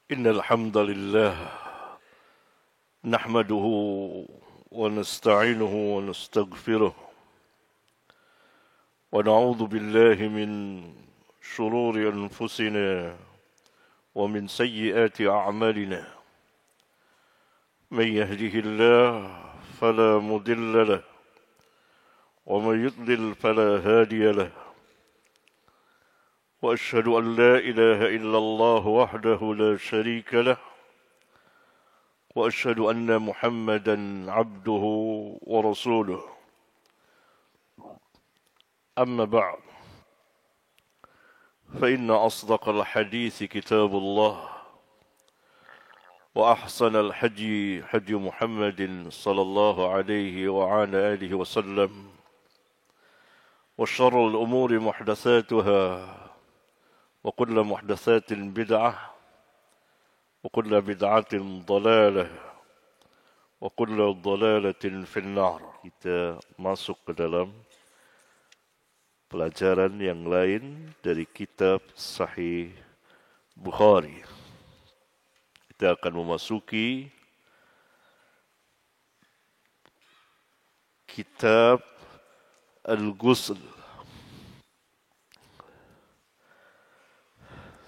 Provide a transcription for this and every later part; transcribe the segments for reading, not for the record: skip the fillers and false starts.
إن الحمد لله نحمده ونستعينه ونستغفره ونعوذ بالله من شرور أنفسنا ومن سيئات أعمالنا من يهده الله فلا مضل له ومن يضلل فلا هادي له وأشهد أن لا إله إلا الله وحده لا شريك له وأشهد أن محمدًا عبده ورسوله أما بعد فإن أصدق الحديث كتاب الله وأحسن الحدي حدي محمد صلى الله عليه وعلى آله وسلم وشر الأمور محدثاتها وكل محدثات بدعة وكل بدعة ضلالة وكل ضلالة في النار. Kita masuk ke dalam pelajaran yang lain dari kitab Sahih Bukhari. Kita akan memasuki kitab Al-Ghusl.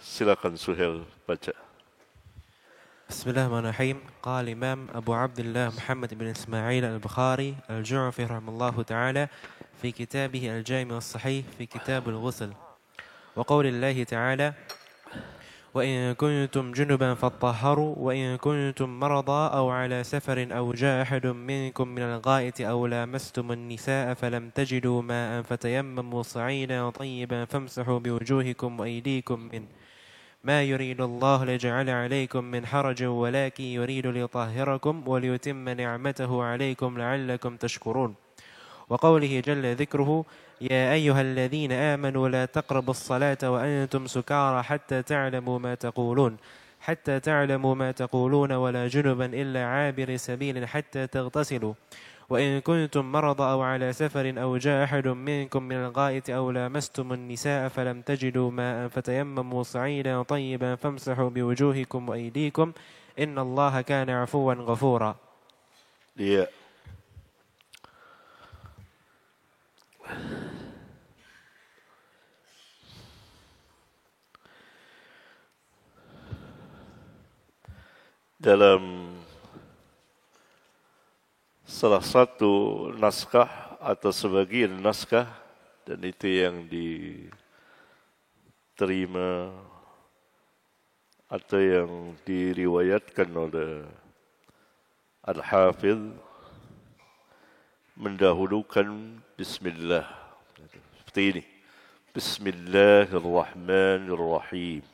Silakan Suhail baca. Bismillahirrahmanirrahim. Qala Imam Abu Abdullah Muhammad bin Ismail al-Bukhari al-Ju'fi rahimahullahu ta'ala fi kitabih al-Jami' as-Sahih fi kitab al-Ghusl. Wa qawli Allah ta'ala wa in kuntum junuban fattahharu wa in kuntum marada aw ala safarin aw jaa ahadun minkum min al-gha'iti aw lamastum an-nisaa falam tajidu ma'an fatayammamu sa'idan tayyiban famsahu biwujuhikum wa aydikum min ما يريد الله ليجعل عليكم من حرج ولكن يريد ليطهركم وليتم نعمته عليكم لعلكم تشكرون. وقوله جل ذكره يا أيها الذين آمنوا لا تقربوا الصلاة وأنتم سكارى حتى تعلموا ما تقولون ولا جنبا إلا عابر سبيل حتى تغتسلوا وإن كنتم مرضى أو على سفر أو جاء أحد منكم من الغائط أو لامستم النساء فلم تجدوا ماء فتيمموا صعيدا طيبا فامسحوا بوجوهكم وأيديكم إن الله كان عفوا غفورا. Dia dalam salah satu naskah atau sebagian naskah, dan itu yang diterima atau yang diriwayatkan oleh Al-Hafidh, mendahulukan Bismillah seperti ini. Bismillahirrahmanirrahim.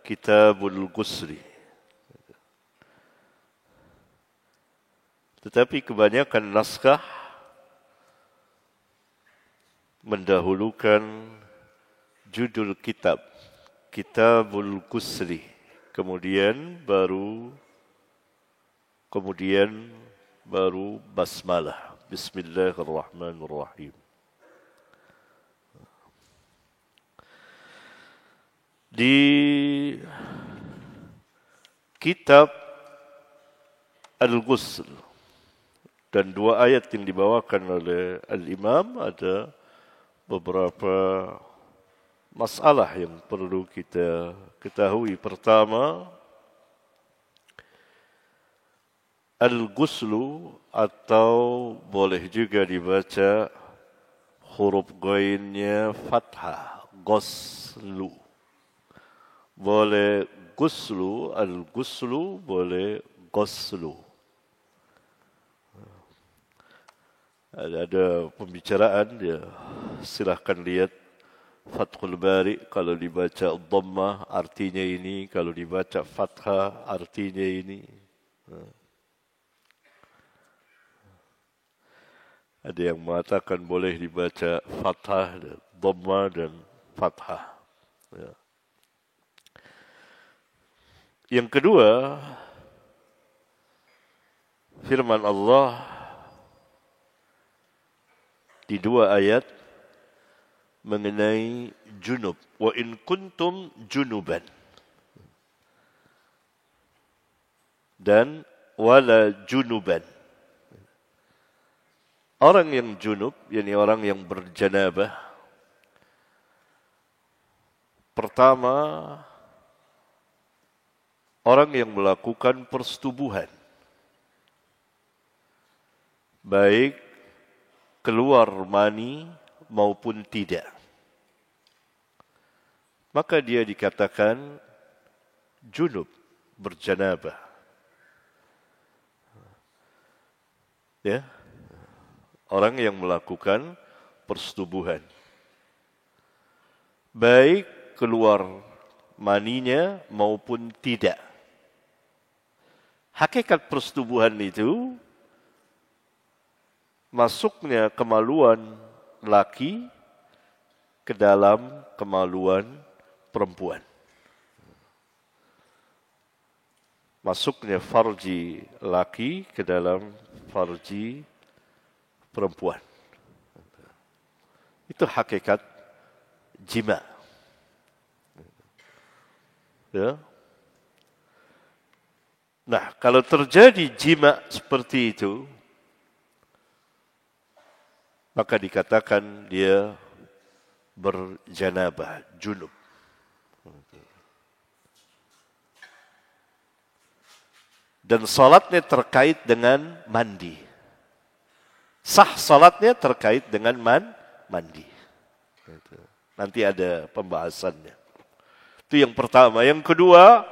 Kitabul Ghusli. Tetapi kebanyakan naskah mendahulukan judul kitab, Kitabul Ghusli, kemudian baru basmalah, Bismillahirrahmanirrahim. Di kitab Al-Ghusl dan dua ayat yang dibawakan oleh Al-Imam, ada beberapa masalah yang perlu kita ketahui. Pertama, Al-Ghuslu, atau boleh juga dibaca huruf ghainnya fathah, Ghuslu. Boleh Ghuslu, Al-Ghuslu, boleh Ghuslu. Ada pembicaraan dia, silahkan lihat Fathul Bari. Kalau dibaca dhammah artinya ini, kalau dibaca fathah artinya ini. Ada yang mengatakan boleh dibaca fathah, dhammah dan fathah. Yang kedua, firman Allah di dua ayat, mengenai junub. Wa in kuntum junuban. Dan wala junuban. Orang yang junub, yakni orang yang berjanabah, pertama, orang yang melakukan persetubuhan, baik keluar mani maupun tidak, maka dia dikatakan junub, berjanabah. Ya, orang yang melakukan persetubuhan, baik keluar maninya maupun tidak. Hakikat persetubuhan itu masuknya kemaluan laki ke dalam kemaluan perempuan. Masuknya farji laki ke dalam farji perempuan. Itu hakikat jima. Ya. Nah, kalau terjadi jima seperti itu, maka dikatakan dia berjanabah, junub. Dan salatnya terkait dengan mandi. Sah salatnya terkait dengan mandi. Nanti ada pembahasannya. Itu yang pertama. Yang kedua,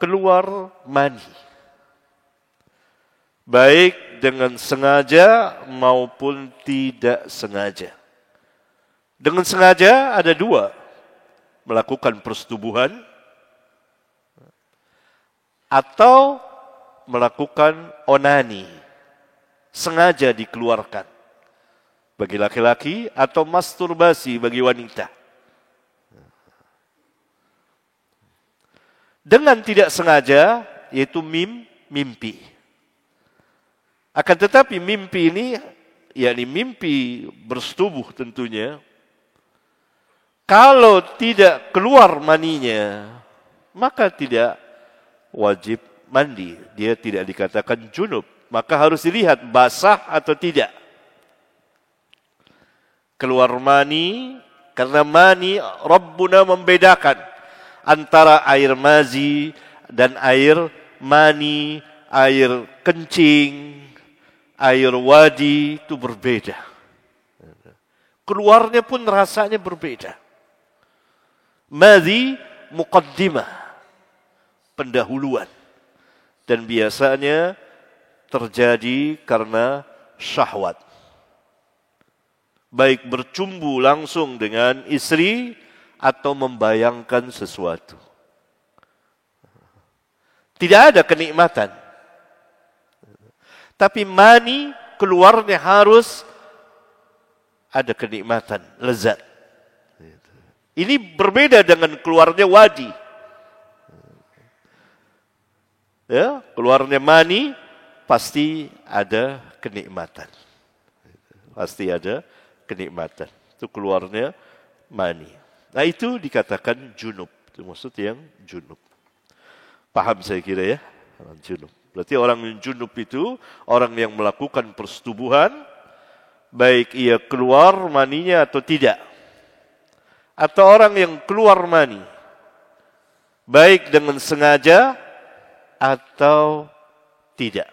keluar mani. Baik dengan sengaja maupun tidak sengaja. Dengan sengaja ada dua. Melakukan persetubuhan atau melakukan onani. Sengaja dikeluarkan. Bagi laki-laki atau masturbasi bagi wanita. Dengan tidak sengaja, yaitu mimpi. Akan tetapi mimpi ini, yakni mimpi bersetubuh tentunya, kalau tidak keluar maninya, maka tidak wajib mandi. Dia tidak dikatakan junub. Maka harus dilihat basah atau tidak. Keluar mani, karena mani Rabbuna membedakan antara air mazi dan air mani, air kencing, air wadi, itu berbeda. Keluarnya pun rasanya berbeda. Mazi muqaddimah, pendahuluan. Dan biasanya terjadi karena syahwat. Baik bercumbu langsung dengan istri atau membayangkan sesuatu. Tidak ada kenikmatan. Tapi mani keluarnya harus ada kenikmatan, lezat. Ini berbeda dengan keluarnya wadi. Ya, keluarnya mani pasti ada kenikmatan. Pasti ada kenikmatan. Itu keluarnya mani. Nah, itu dikatakan junub. Itu maksud yang junub. Paham saya kira ya? Junub. Berarti orang yang junub itu orang yang melakukan persetubuhan, baik ia keluar maninya atau tidak. Atau orang yang keluar mani, baik dengan sengaja atau tidak.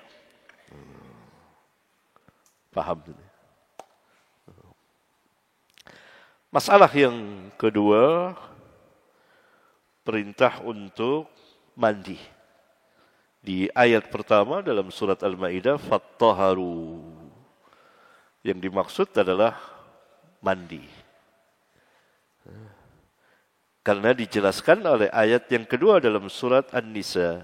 Paham? Masalah yang kedua, perintah untuk mandi. Di ayat pertama dalam surat Al-Maidah, fattaharu. Yang dimaksud adalah mandi. Karena dijelaskan oleh ayat yang kedua dalam surat An-Nisa.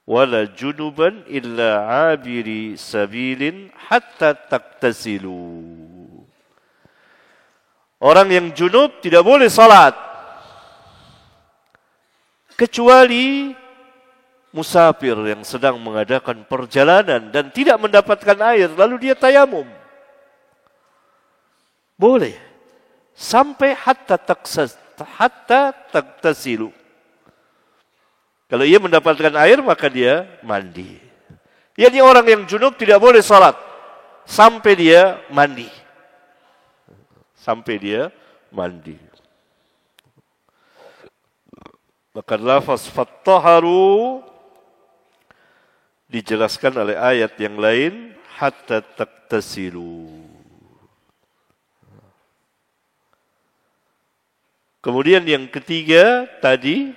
Wala junuban illa abiri sabilin hatta taktasilu. Orang yang junub tidak boleh salat kecuali musafir yang sedang mengadakan perjalanan dan tidak mendapatkan air, lalu dia tayamum. Boleh. Sampai hatta taktasilu. Kalau ia mendapatkan air, maka dia mandi. Yani orang yang junub tidak boleh salat sampai dia mandi. Sampai dia mandi. Maka lafaz fattaharu dijelaskan oleh ayat yang lain, hatta taktasilu. Kemudian yang ketiga tadi,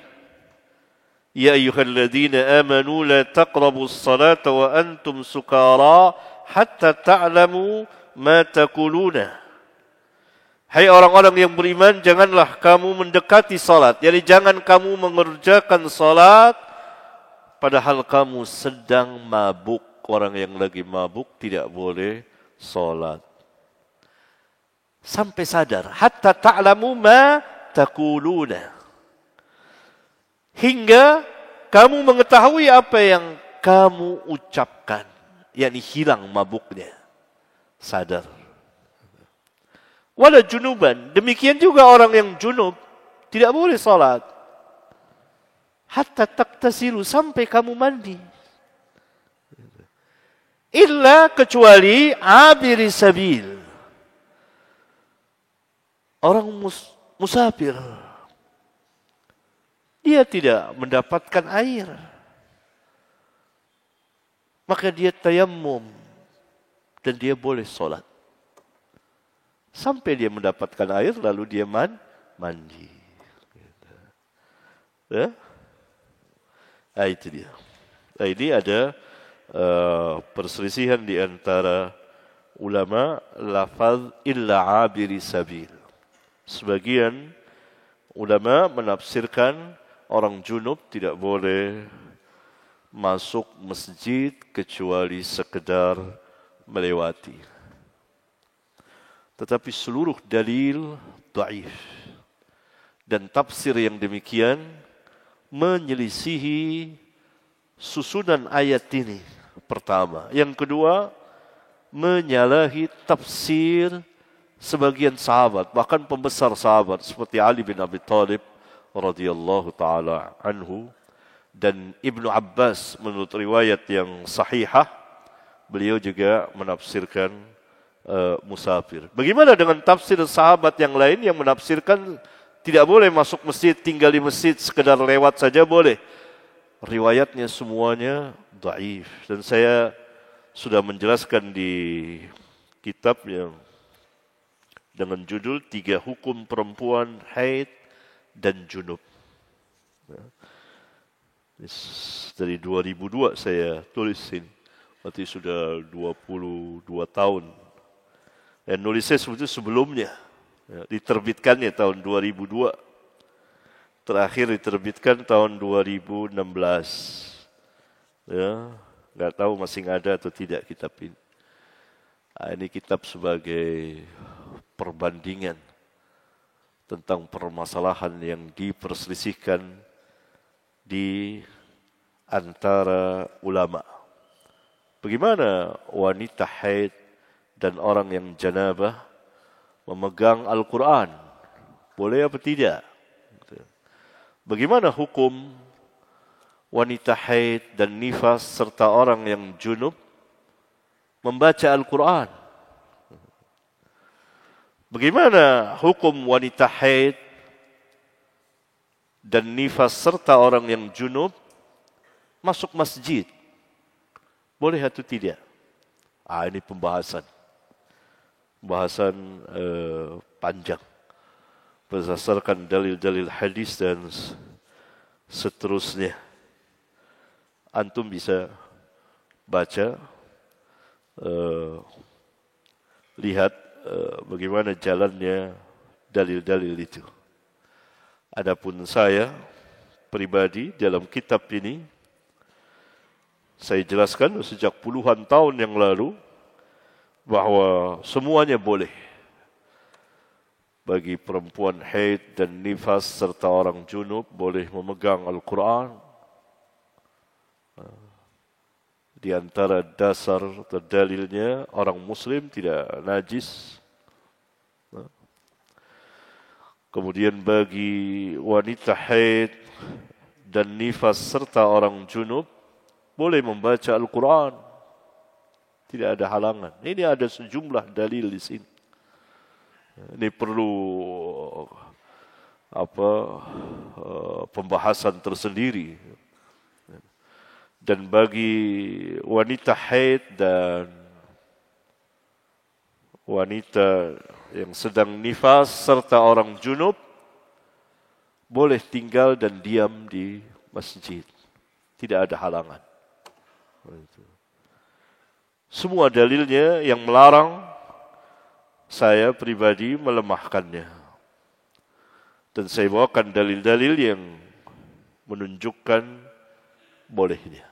ya ayyuhalladzina amanu la taqrabus salata wa antum sukara hatta ta'lamu ma taquluna. Hai orang-orang yang beriman, janganlah kamu mendekati salat. Jadi jangan kamu mengerjakan salat padahal kamu sedang mabuk. Orang yang lagi mabuk tidak boleh salat. Sampai sadar, hatta ta'lamu ma taquluna. Hingga kamu mengetahui apa yang kamu ucapkan, yakni hilang mabuknya. Sadar. Wala junuban, demikian juga orang yang junub tidak boleh salat hatta taktasilu, sampai kamu mandi. Illa, kecuali abiri sabil, orang musafir, dia tidak mendapatkan air, maka dia tayammum dan dia boleh salat sampai dia mendapatkan air, lalu dia mandi. Ya? Nah, itu dia. Nah, ini ada perselisihan di antara ulama lafaz illa abiri sabil. Sebagian ulama menafsirkan orang junub tidak boleh masuk masjid kecuali sekedar melewati. Tetapi seluruh dalil dhaif. Dan tafsir yang demikian menyelisihi susunan ayat ini. Pertama. Yang kedua, menyalahi tafsir sebagian sahabat, bahkan pembesar sahabat seperti Ali bin Abi Thalib radhiyallahu taala anhu dan Ibnu Abbas menurut riwayat yang sahihah, beliau juga menafsirkan musafir. Bagaimana dengan tafsir sahabat yang lain yang menafsirkan tidak boleh masuk masjid, tinggal di masjid sekedar lewat saja boleh? Riwayatnya semuanya dhaif, dan saya sudah menjelaskan di kitab yang dengan judul 3 Hukum Perempuan Haid dan Junub. Dari 2002 saya tulisin, berarti sudah 22 tahun. Dan nulisnya sebelumnya, diterbitkannya tahun 2002. Terakhir diterbitkan tahun 2016. Ya, nggak tahu masih ada atau tidak kitab ini. Nah, ini kitab sebagai perbandingan tentang permasalahan yang diperselisihkan di antara ulama. Bagaimana wanita haid dan orang yang janabah memegang Al-Quran? Boleh apa tidak? Bagaimana hukum wanita haid dan nifas serta orang yang junub membaca Al-Quran? Bagaimana hukum wanita haid dan nifas serta orang yang junub masuk masjid? Boleh atau tidak? Ini pembahasan panjang berdasarkan dalil-dalil hadis dan seterusnya. Antum bisa baca, lihat bagaimana jalannya dalil-dalil itu. Adapun saya pribadi dalam kitab ini, saya jelaskan sejak puluhan tahun yang lalu bahwa semuanya boleh bagi perempuan haid dan nifas serta orang junub boleh memegang Al-Quran. Di antara dasar atau dalilnya orang muslim tidak najis Kemudian bagi wanita haid dan nifas serta orang junub boleh membaca Al-Quran. Tidak ada halangan. Ini ada sejumlah dalil di sini. Ini perlu pembahasan tersendiri. Dan bagi wanita haid dan wanita yang sedang nifas serta orang junub boleh tinggal dan diam di masjid. Tidak ada halangan. Semua dalilnya yang melarang, saya pribadi melemahkannya. Dan saya bawakan dalil-dalil yang menunjukkan bolehnya.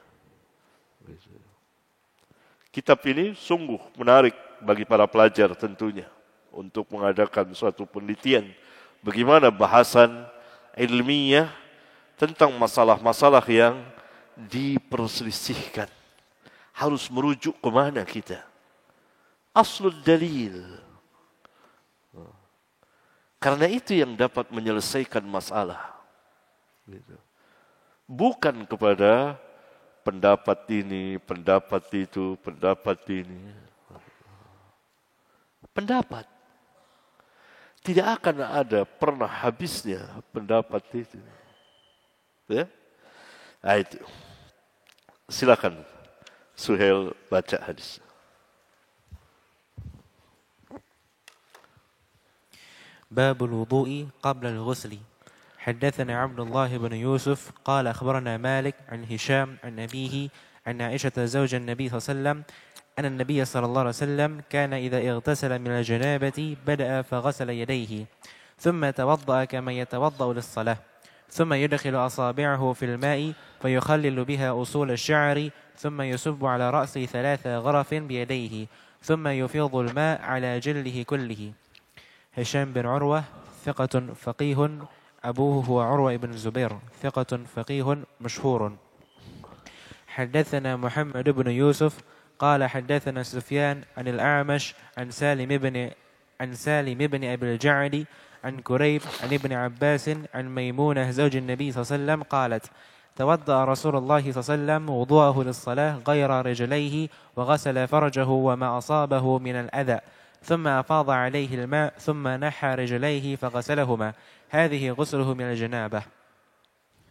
Kitab ini sungguh menarik bagi para pelajar tentunya untuk mengadakan suatu penelitian bagaimana bahasan ilmiah tentang masalah-masalah yang diperselisihkan. Harus merujuk ke mana kita? Aslul dalil. Karena itu yang dapat menyelesaikan masalah. Bukan kepada pendapat ini, pendapat itu, pendapat ini. Pendapat. Tidak akan ada pernah habisnya pendapat itu. Ya? Nah, itu. Silakan. Suhail baca hadis. باب الوضوء قبل الغسل. حدثنا عبد الله بن يوسف قال أخبرنا مالك عن هشام عن أبيه عن عائشة زوج النبي صلى الله عليه وسلم أن النبي صلى الله عليه وسلم كان إذا اغتسل من الجنابة بدأ فغسل يديه ثم توضأ كما يتوضأ للصلاة ثم يدخل أصابعه في الماء فيخلل بها أصول الشعر ثم يصب على رأسه 3 غرف بيديه ثم يفيض الماء على جله كله. هشام بن عروة ثقة فقيه أبوه هو عروة بن الزبير ثقة فقيه مشهور. حدثنا محمد بن يوسف قال حدثنا سفيان عن الأعمش عن سالم بن أبي الجعد عن كريب عن ابن عباس عن ميمونة زوج النبي صلى الله عليه وسلم قالت توضأ رسول الله صلى الله عليه وسلم وضوءه للصلاة غير رجليه وغسل فرجه وما أصابه من الأذى ثم أفاض عليه الماء ثم نحى رجليه فغسلهما. هذه غسله من الجنابة.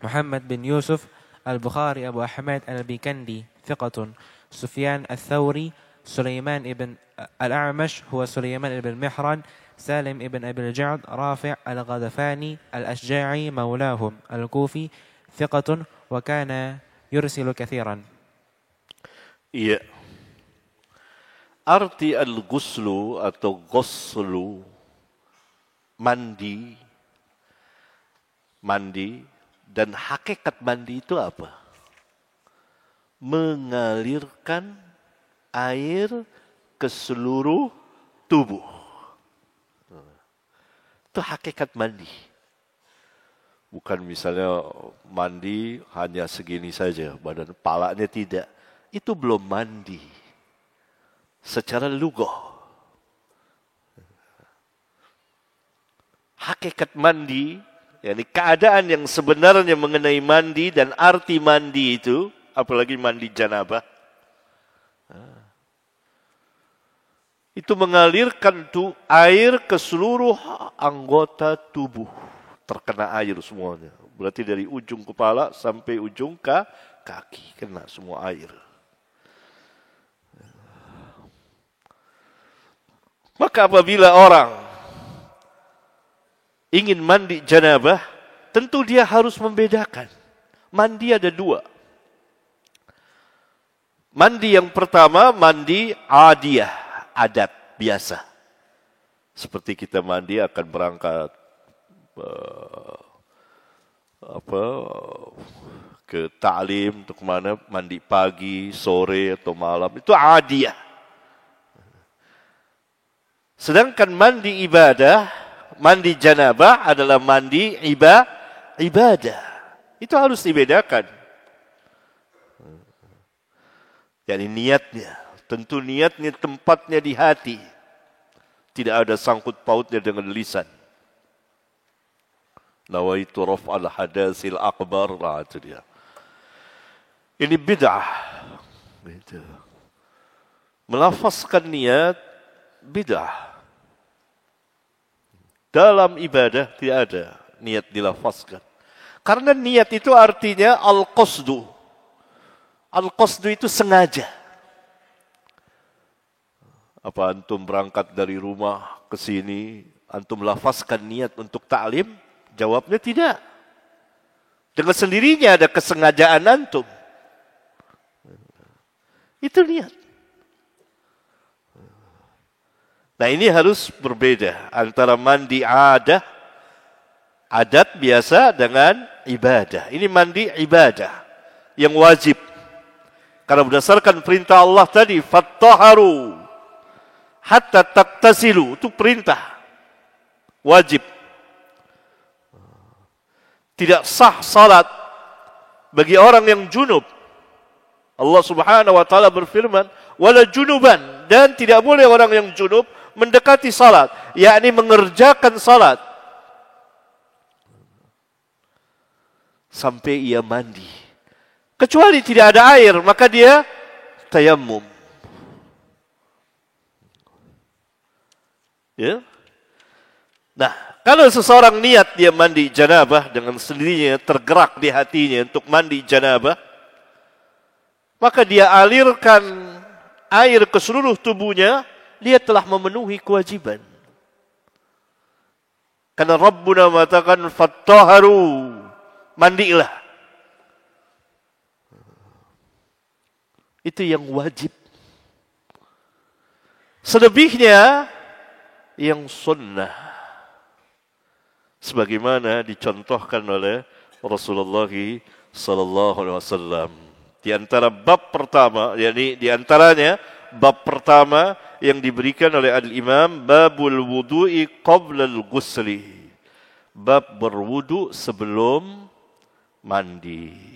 محمد بن يوسف البخاري أبو أحمد البيكندي ثقة. سفيان الثوري سليمان بن الأعمش هو سليمان بن محران سالم بن أبي الجعد رافع الغدفاني الأشجاعي مولاهم الكوفي ثقة وكان يرسل كثيرا. Iya. Arti al-ghuslu atau ghuslu mandi dan hakikat mandi itu apa? Mengalirkan air ke seluruh tubuh. Itu hakikat mandi. Bukan misalnya mandi hanya segini saja, badan palanya tidak. Itu belum mandi. Secara lugah. Hakikat mandi, yakni keadaan yang sebenarnya mengenai mandi dan arti mandi itu, apalagi mandi janabah, itu mengalirkan air ke seluruh anggota tubuh. Terkena air semuanya. Berarti dari ujung kepala sampai ujung kaki. Kena semua air. Maka apabila orang ingin mandi janabah, tentu dia harus membedakan. Mandi ada 2. Mandi yang pertama, mandi adiyah, adat, biasa. Seperti kita mandi akan berangkat ke ta'lim, untuk mana, mandi pagi, sore, atau malam. Itu adiyah. Sedangkan mandi ibadah, mandi janabah adalah mandi ibadah. Itu harus dibedakan. Yani niatnya. Tentu niatnya tempatnya di hati. Tidak ada sangkut pautnya dengan lisan. Nawaitu raf'al hadasil akbar. Nah, itu dia. Ini bid'ah. Gitu. Melafazkan niat bid'ah. Dalam ibadah tidak ada niat dilafazkan. Karena niat itu artinya al-qasdu. Al-qasdu itu sengaja. Apa antum berangkat dari rumah ke sini, antum lafazkan niat untuk ta'lim? Jawabnya tidak. Dengan sendirinya ada kesengajaan antum. Itu niat. Nah, ini harus berbeda antara mandi adat biasa dengan ibadah. Ini mandi ibadah yang wajib. Karena berdasarkan perintah Allah tadi, fattaharu hatta taktasilu, itu perintah wajib. Tidak sah salat bagi orang yang junub. Allah Subhanahu wa taala berfirman, wala junuban, dan tidak boleh orang yang junub mendekati salat, yakni mengerjakan salat sampai ia mandi. Kecuali tidak ada air, maka dia tayammum. Ya. Nah, kalau seseorang niat dia mandi janabah dengan sendirinya, tergerak di hatinya untuk mandi janabah, maka dia alirkan air ke seluruh tubuhnya, dia telah memenuhi kewajiban. Karena Rabbuna mengatakan fattaharu, mandilah. Itu yang wajib. Selebihnya yang sunnah. Sebagaimana dicontohkan oleh Rasulullah sallallahu alaihi wasallam. Di antara bab pertama, yakni di antaranya bab pertama yang diberikan oleh Al-Imam, babul wudu'i qabla al-ghusli. Bab berwudu sebelum mandi.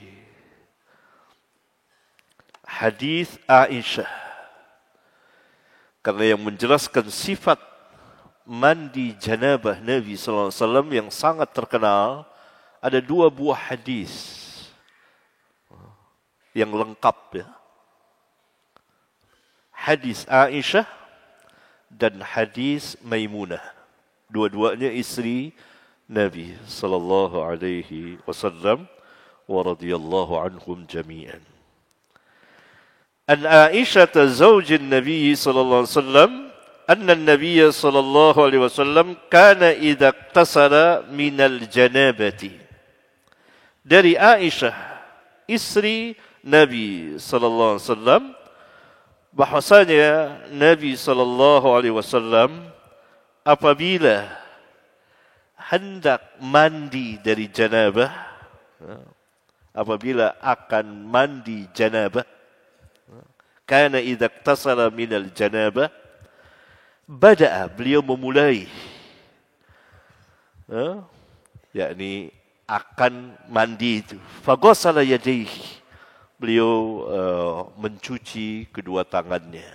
Hadis Aisyah. Karena yang menjelaskan sifat mandi janabah Nabi sallallahu alaihi wasallam yang sangat terkenal, ada 2 buah hadis yang lengkap, ya. Hadis Aisyah dan hadis Maimunah. Dua-duanya istri Nabi sallallahu alaihi wasallam wa radhiyallahu anhum jami'an. An Aisyah zaujin Nabi sallallahu alaihi wasallam anna an-nabiy sallallahu alaihi wasallam kana idza iktasala min al-janabati. Dari Aisyah, istri Nabi sallallahu alaihi wasallam, bahwasanya Nabi sallallahu alaihi wasallam apabila hendak mandi dari janabah, apabila akan mandi janabah, kana idza iktasala minal janabah, bada'a, beliau memulai, yakni akan mandi itu, faghasala yadayhi, beliau mencuci kedua tangannya.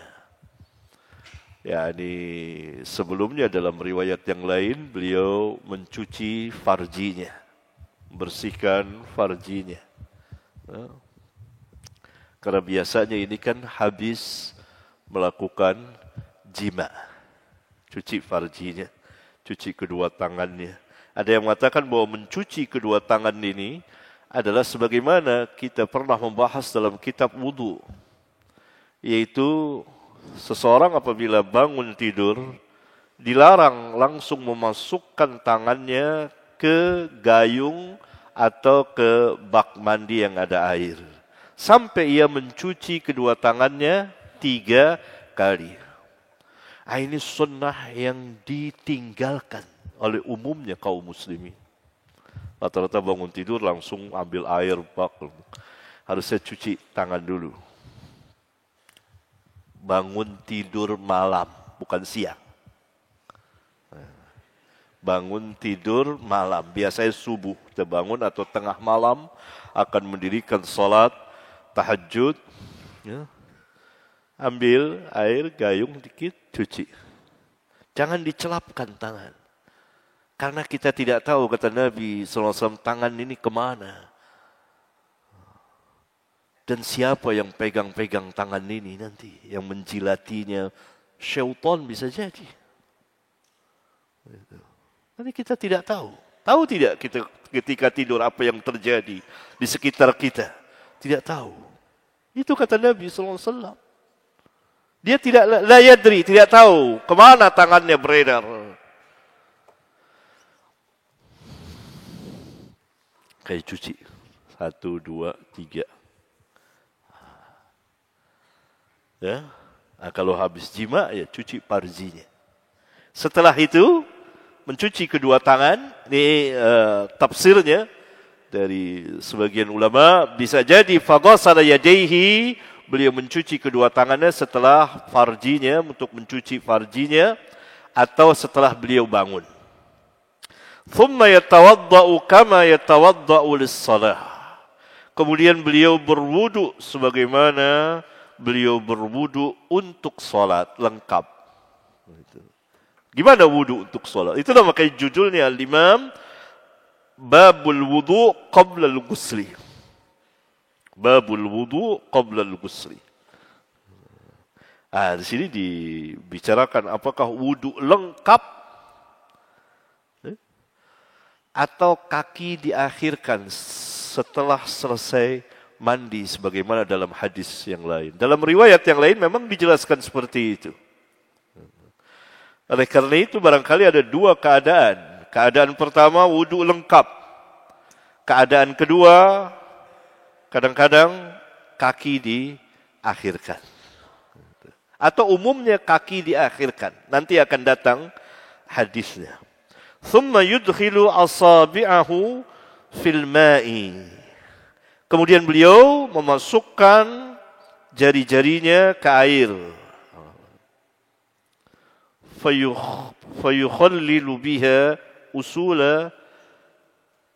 yakni sebelumnya dalam riwayat yang lain beliau mencuci farjinya, bersihkan farjinya. Karena biasanya ini kan habis melakukan jima, cuci farjinya, cuci kedua tangannya. Ada yang mengatakan bahwa mencuci kedua tangan ini adalah sebagaimana kita pernah membahas dalam kitab wudu, yaitu seseorang apabila bangun tidur dilarang langsung memasukkan tangannya ke gayung atau ke bak mandi yang ada air sampai ia mencuci kedua tangannya 3 kali. Ini sunnah yang ditinggalkan oleh umumnya kaum muslimin. Rata-rata bangun tidur langsung ambil air bak, harusnya cuci tangan dulu. Bangun tidur malam, bukan siang. Bangun tidur malam, biasanya subuh kita bangun atau tengah malam akan mendirikan sholat tahajud, ya. Ambil air gayung dikit, cuci. Jangan dicelapkan tangan. Karena kita tidak tahu, kata Nabi SAW, tangan ini kemana. Dan siapa yang pegang-pegang tangan ini nanti, yang menjilatinya, syaitan bisa jadi. Nanti kita tidak tahu. Tahu tidak kita ketika tidur apa yang terjadi di sekitar kita? Tidak tahu. Itu kata Nabi SAW. Dia tidak la yadri, tidak tahu kemana tangannya beredar. Kayak cuci. 1, 2, 3. Ya. Nah, kalau habis jima, ya cuci farjinya. Setelah itu, mencuci kedua tangan. Ini tafsirnya dari sebagian ulama. Bisa jadi faghasala yadayhi, beliau mencuci kedua tangannya setelah farjinya, untuk mencuci farjinya, atau setelah beliau bangun. Thumma yatawadda'u kama yatawadda'u lis-shalah. Kemudian beliau berwudu sebagaimana beliau berwudu untuk salat lengkap. Gimana wudu untuk salat? Itulah makanya judulnya Al-Imam Babul Wudu qabla al-ghusli. Babul Wudu qabla al-ghusli. Di sini dibicarakan apakah wudu lengkap atau kaki diakhirkan setelah selesai mandi sebagaimana dalam hadis yang lain. Dalam riwayat yang lain memang dijelaskan seperti itu. Oleh karena itu barangkali ada dua keadaan. Keadaan pertama wudu lengkap. Keadaan kedua kadang-kadang kaki diakhirkan. Atau umumnya kaki diakhirkan. Nanti akan datang hadisnya. Thumma yudkhilu asabi'ahu fil ma'i. Kemudian beliau memasukkan jari-jarinya ke air. Fayukhallilu biha usula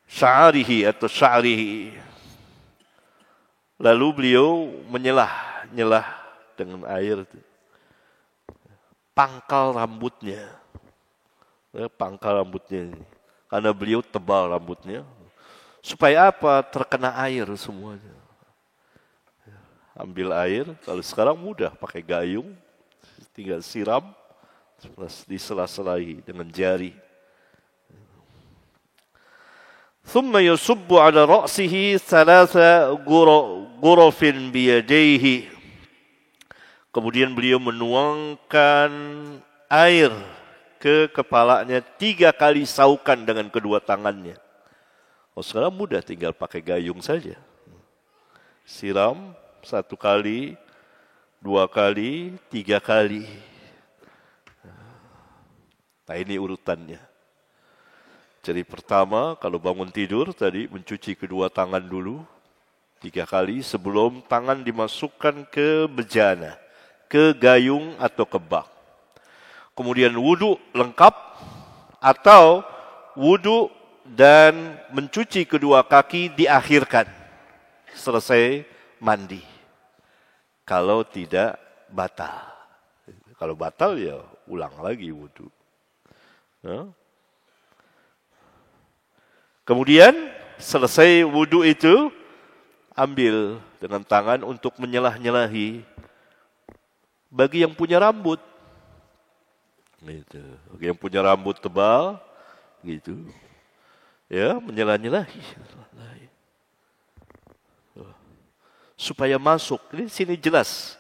sya'rihi atau sya'rihi. Lalu beliau menyelah dengan air itu pangkal rambutnya. Pangkal rambutnya ini. Karena beliau tebal rambutnya. Supaya apa? Terkena air semuanya. Ambil air, kalau sekarang mudah pakai gayung, tinggal siram, disela-selahi dengan jari. Thumma yusubbu ala ra'sihi thalatha ghurafin biyadayhi. Kemudian beliau menuangkan air ke kepalanya 3 kali saukan dengan kedua tangannya. Sekarang mudah, tinggal pakai gayung saja. Siram 1 kali, 2 kali, 3 kali. Nah ini urutannya. Jadi pertama kalau bangun tidur tadi mencuci kedua tangan dulu 3 kali sebelum tangan dimasukkan ke bejana, ke gayung atau ke bak. Kemudian wudu lengkap atau wudu dan mencuci kedua kaki diakhirkan selesai mandi. Kalau tidak batal. Kalau batal ya ulang lagi wudu. Kemudian selesai wudu itu ambil dengan tangan untuk menyelah-nyelahi bagi yang punya rambut. Gitu. Yang punya rambut tebal, gitu, ya menyelah-nyelahi supaya masuk. Ini sini jelas.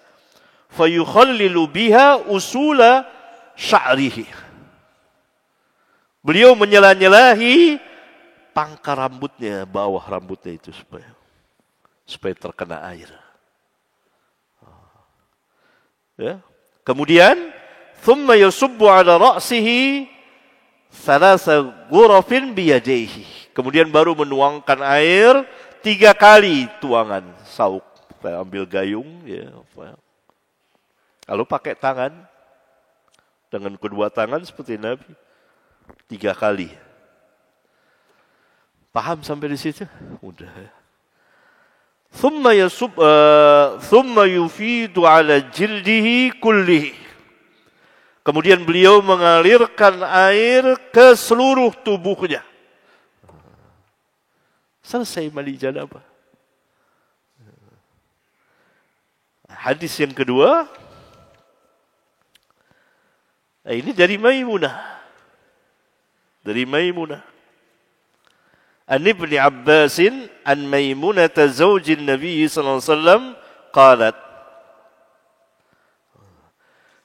Fayukhallilu biha usula sya'rihi. Beliau menyelah-nyelahi pangkal rambutnya, bawah rambutnya itu supaya terkena air. Ya. Kemudian thumma yusubbu ala ra'sihi thalatha ghurafin biyadayhi. Kemudian baru menuangkan air 3 kali tuangan sauk. Ambil gayung ya. Lalu pakai tangan dengan kedua tangan seperti Nabi 3 kali. Paham sampai di situ? Mudah ya. Thumma yufidu ala jildihi kullihi. Kemudian beliau mengalirkan air ke seluruh tubuhnya. Selesai mandi janabah. Hadis yang kedua, ini dari Maimunah. Dari Maimunah. An Ibn Abbasin an Maimunah zawjin Nabi sallallahu alaihi wasallam qalat.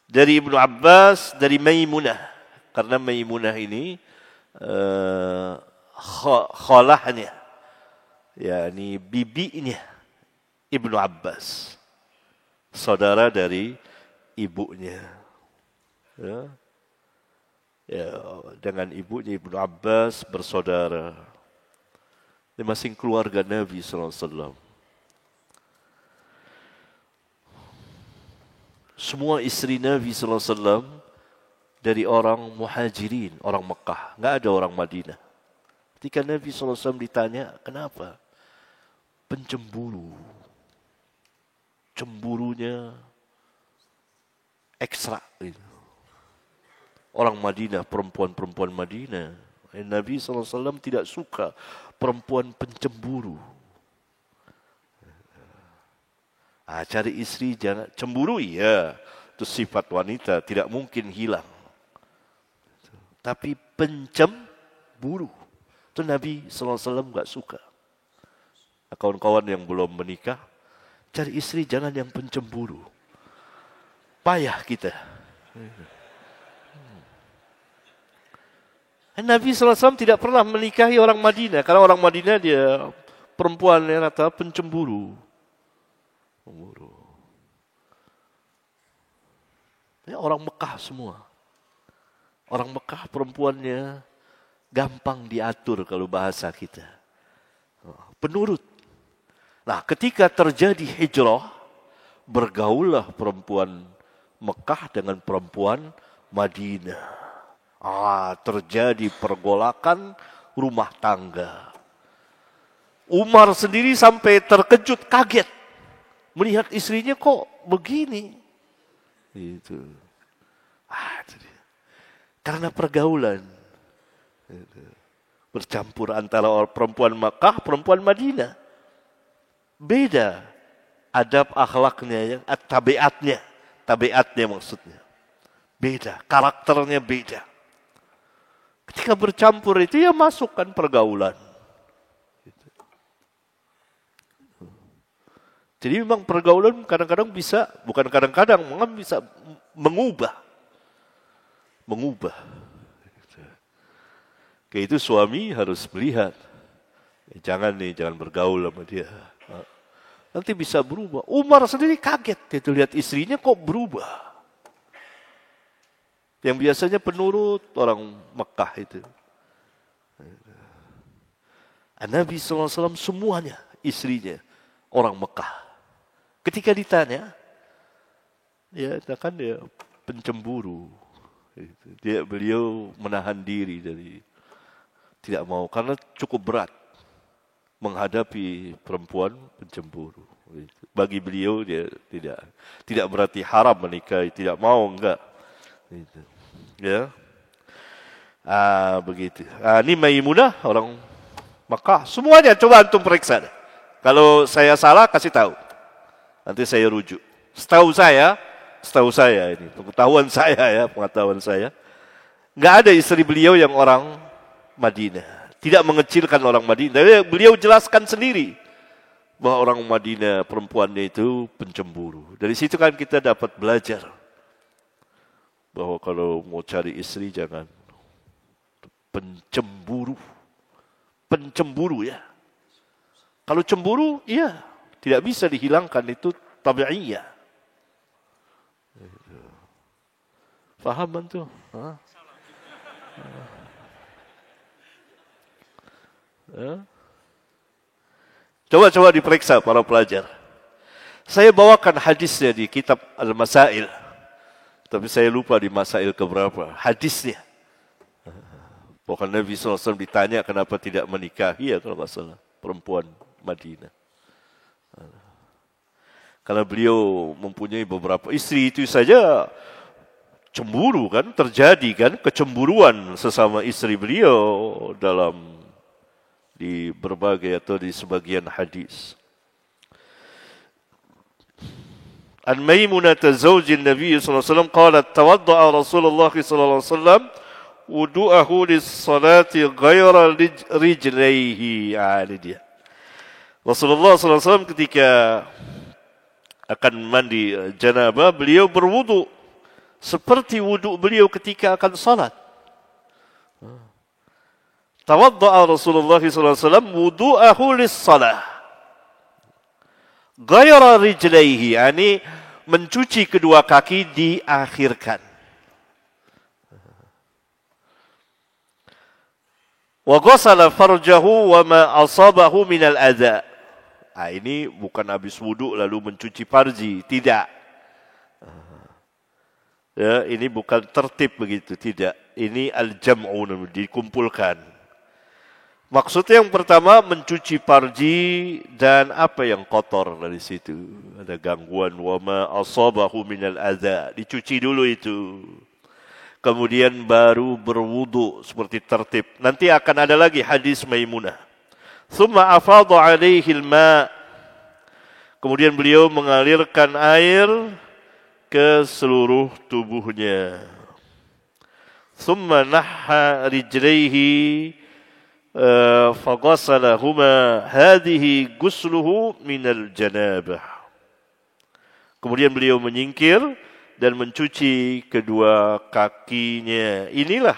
Dari Ibnu Abbas, dari Maimunah. Karena Maimunah ini khalahnya, yakni bibinya Ibnu Abbas, saudara dari ibunya. Ya. Ya, dengan ibunya Ibnu Abbas bersaudara. Ini masing keluarga Nabi sallallahu alaihi wasallam. Semua istri Nabi sallallahu alaihi wasallam dari orang Muhajirin, orang Mekah, enggak ada orang Madinah. Ketika Nabi sallallahu alaihi wasallam ditanya, "Kenapa?" Pencemburu. Cemburunya ekstra gitu. Orang Madinah, perempuan-perempuan Madinah. Nabi SAW tidak suka perempuan pencemburu. Cari istri jangan cemburu, ya. Itu sifat wanita, tidak mungkin hilang. Tapi pencemburu, itu Nabi SAW enggak suka. Kawan-kawan yang belum menikah, cari istri jangan yang pencemburu. Payah kita. Nabi SAW tidak pernah menikahi orang Madinah. Karena orang Madinah dia perempuan yang rata pencemburu. Ya, orang Mekah semua. Orang Mekah perempuannya gampang diatur kalau bahasa kita. Penurut. Nah, ketika terjadi hijrah, bergaullah perempuan Mekah dengan perempuan Madinah. Terjadi pergolakan rumah tangga. Umar sendiri sampai terkejut, kaget. Melihat istrinya kok begini. Itu. Karena pergaulan. Bercampur antara perempuan Makkah, perempuan Madinah. Beda adab akhlaknya, tabiatnya maksudnya. Beda, karakternya beda. Ketika bercampur itu ya masukkan pergaulan. Jadi memang pergaulan kadang-kadang bisa, bukan kadang-kadang, bisa mengubah. Kayak itu suami harus melihat. Jangan bergaul sama dia. Nanti bisa berubah. Umar sendiri kaget itu lihat istrinya kok berubah. Yang biasanya penurut orang Mekah itu. Nabi SAW semuanya istrinya orang Mekah. Ketika ditanya, ya kan dia pencemburu. Beliau menahan diri dari tidak mau karena cukup berat menghadapi perempuan pencemburu. Bagi beliau dia tidak berarti haram menikahi, tidak mau enggak. Ya, begitu. Ini Maimunah orang Makkah. Semuanya coba antum periksa. Kalau saya salah kasih tahu. Nanti saya rujuk. Setahu saya ini pengetahuan saya, enggak ada istri beliau yang orang Madinah. Tidak mengecilkan orang Madinah. Beliau jelaskan sendiri bahwa orang Madinah perempuannya itu pencemburu. Dari situ kan kita dapat belajar bahwa kalau mau cari istri jangan pencemburu ya. Kalau cemburu, iya, tidak bisa dihilangkan, itu tabi'iyah. Faham antum? Coba diperiksa para pelajar. Saya bawakan hadisnya di kitab Al-Masail. Tapi saya lupa di masail keberapa. Hadisnya. Pokoknya Nabi SAW ditanya kenapa tidak menikahi ya kalau nggak salah. Perempuan Madinah. Karena beliau mempunyai beberapa istri itu saja cemburu kan, terjadi kan kecemburuan sesama istri beliau di berbagai atau di sebagian hadis. An Maimunah zaujin Nabi sallallahu alaihi wasallam qalat tawadda'a Rasulullah sallallahu alaihi wasallam wudu'ahu lis-salati ghayra rijlaihi. Ini dia. Rasulullah sallallahu alaihi wasallam ketika akan mandi janabah, beliau berwudu seperti wudu beliau ketika akan salat. Tawadda'a Rasulullah sallallahu alaihi wasallam wudu'ahu lis-salah ghayra rijlaihi, yani mencuci kedua kaki diakhirkan. Wa ghasala farjahu wa ma asabahu min al-adha. Ini bukan habis wudu lalu mencuci farji, tidak. Ya, ini bukan tertib begitu, tidak. Ini al-jam'u, dikumpulkan. Maksudnya yang pertama mencuci farji dan apa yang kotor dari situ. Ada gangguan wa ma asabahu minal adza. Dicuci dulu itu. Kemudian baru berwudu seperti tertib. Nanti akan ada lagi hadis Maimunah. Thumma afadha alaihi al-ma. Kemudian beliau mengalirkan air ke seluruh tubuhnya. Thumma nahha rijlaihi فَغَسَلَهُمَا هَذِهِ غُسْلُهُ مِنَ الْجَنَابَةِ. Kemudian beliau menyingkir dan mencuci kedua kakinya. Inilah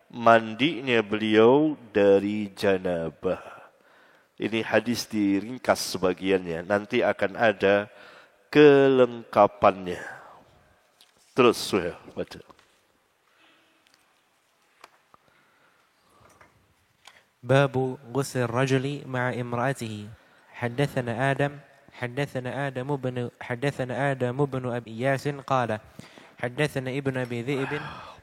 mandinya beliau dari janabah. Ini hadis diringkas sebagiannya. Nanti akan ada kelengkapannya. Terus Suhail baca. باب غسل الرجل مع امرأته. حدثنا آدم بن أبي إياس قال حدثنا ابن أبي ذئب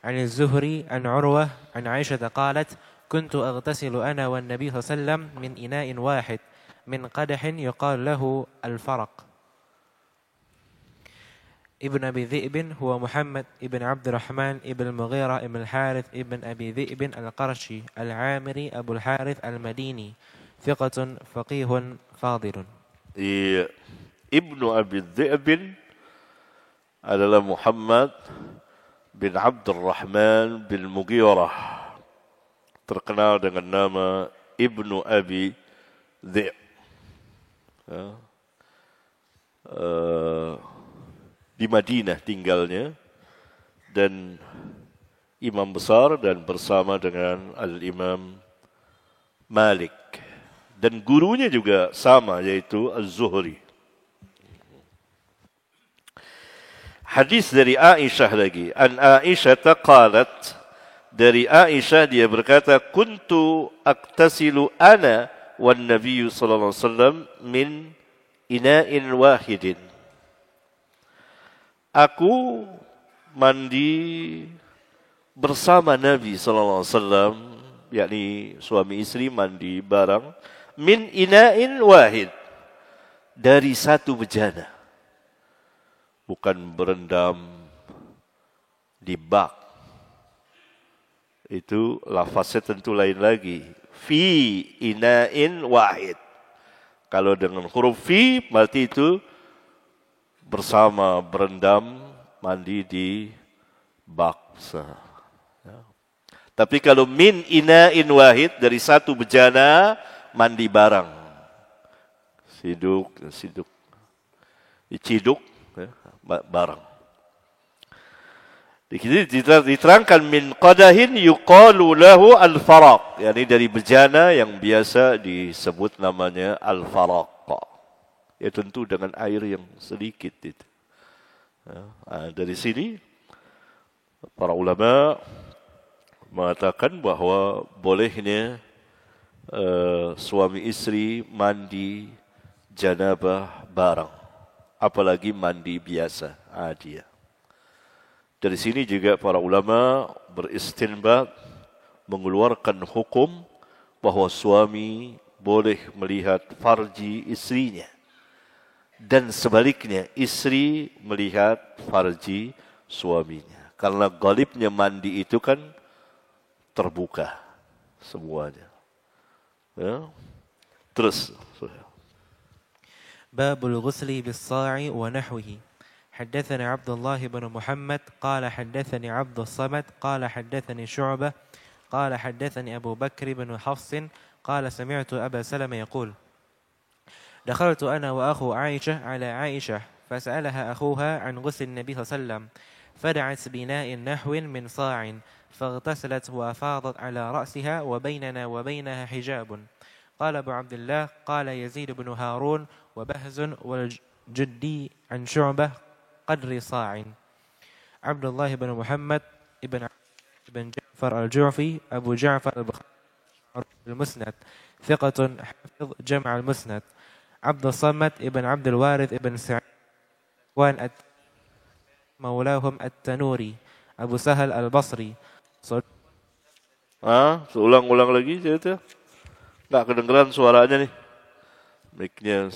عن الزهري عن عروة عن عائشة قالت كنت أغتسل أنا والنبي صلى الله عليه وسلم من إناء واحد من قدح يقال له الفرق. ابن أبي ذئب هو محمد ابن عبد الرحمن ابن المغيرة ابن الحارث ابن أبي ذئب القرشي العامري أبو الحارث المديني ثقة فقيه فاضل. Ibnu Abi Dhi'bin adalah Muhammad bin Abdul Rahman bin Mughirah, terkenal dengan nama Ibnu Abi Dhi'b. Di Madinah tinggalnya dan imam besar dan bersama dengan Al-Imam Malik. Dan gurunya juga sama, yaitu Az-Zuhri. Hadis dari Aisyah lagi. An Aisyah qalat, dari Aisyah dia berkata, kuntu aktasilu ana wan Nabi sallallahu alaihi wasallam min ina'in wahidin. Aku mandi bersama Nabi sallallahu alaihi wasallam, yakni suami istri mandi bareng, min ina'in wahid, dari satu bejana. Bukan berendam di bak. Itu lafaznya tentu lain lagi. Fi ina'in wahid. Kalau dengan huruf fi berarti itu bersama berendam mandi di bak. Ya. Tapi kalau min ina'in wahid, dari satu bejana mandi bareng. Siduk, diciduk ya, bareng. Diterangkan min qadahin yuqalu lahu al-faraq, yakni dari bejana yang biasa disebut namanya al-faraq. Ya tentu dengan air yang sedikit itu. Dari sini para ulama mengatakan bahwa bolehnya suami istri mandi janabah bareng, apalagi mandi biasa dia. Dari sini juga para ulama beristinbat mengeluarkan hukum bahwa suami boleh melihat farji istrinya dan sebaliknya istri melihat farji suaminya. Karena galibnya mandi itu kan terbuka semuanya. Ya. Terus. باب الغسل بالصاع ونحوه. حدثنا عبد الله بن محمد قال حدثني عبد الصمد قال حدثني شعبة قال حدثني أبو بكر بن حفص قال سمعت أبا سلمة يقول دخلت أنا وأخو عائشة على عائشة فسألها أخوها عن غسل النبي صلى الله عليه وسلم فدعت بناء نحو من صاع فاغتسلت وأفاضت على رأسها وبيننا وبينها حجاب. قال أبو عبد الله قال يزيد بن هارون وبهز والجدي عن شعبة قدر صاع. عبد الله بن محمد بن جعفر الجعفي أبو جعفر البخاري المسند ثقة حافظ جمع المسند. عبد الصمد ابن عبد الوارث ابن سعيد مولاهم التنوري أبو سهل البصري. Ulang-ulang lagi cerita. Nggak kedengeran suaranya nih. Mic-nya.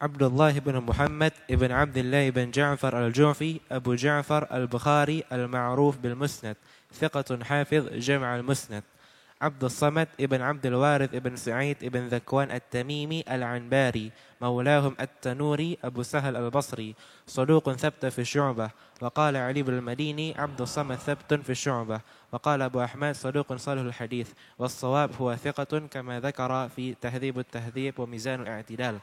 عبد الله بن محمد ابن عبد الله بن جعفر الجعفي أبو جعفر البخاري المعروف بالمسند ثقة حافظ جمع المسند. عبد الصمد ابن عبد الوارث ابن سعيد ابن ذكوان التميمي العنباري مولاهم التنوري أبو سهل البصري صدوق ثبت في الشعبة. وقال علي بن المديني عبد الصمد ثبت في الشعبة. وقال أبو أحمد صدوق صالح الحديث والصواب هو ثقة كما ذكر في تهذيب التهذيب وميزان الاعتدال.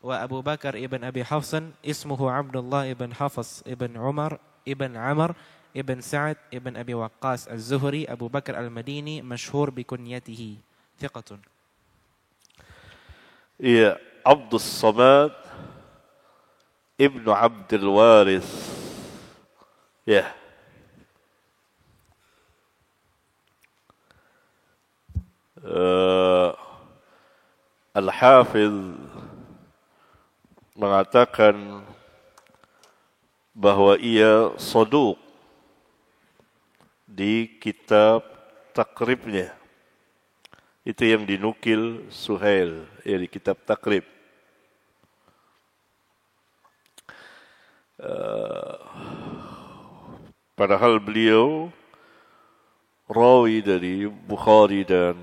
وأبو بكر ابن أبي حفص اسمه عبد الله ابن حفص ابن عمر ابن عمر ابن سعد ابن أبي وقاص الزهري أبو بكر المديني مشهور بكنيته ثقة. Iya, Abdus Samad Ibnu Abdul Waris. Ya. Al-Hafidh mengatakan bahwa ia saduq di kitab takribnya. Itu yang dinukil Suhail di kitab takrib. Padahal beliau rawi dari Bukhari dan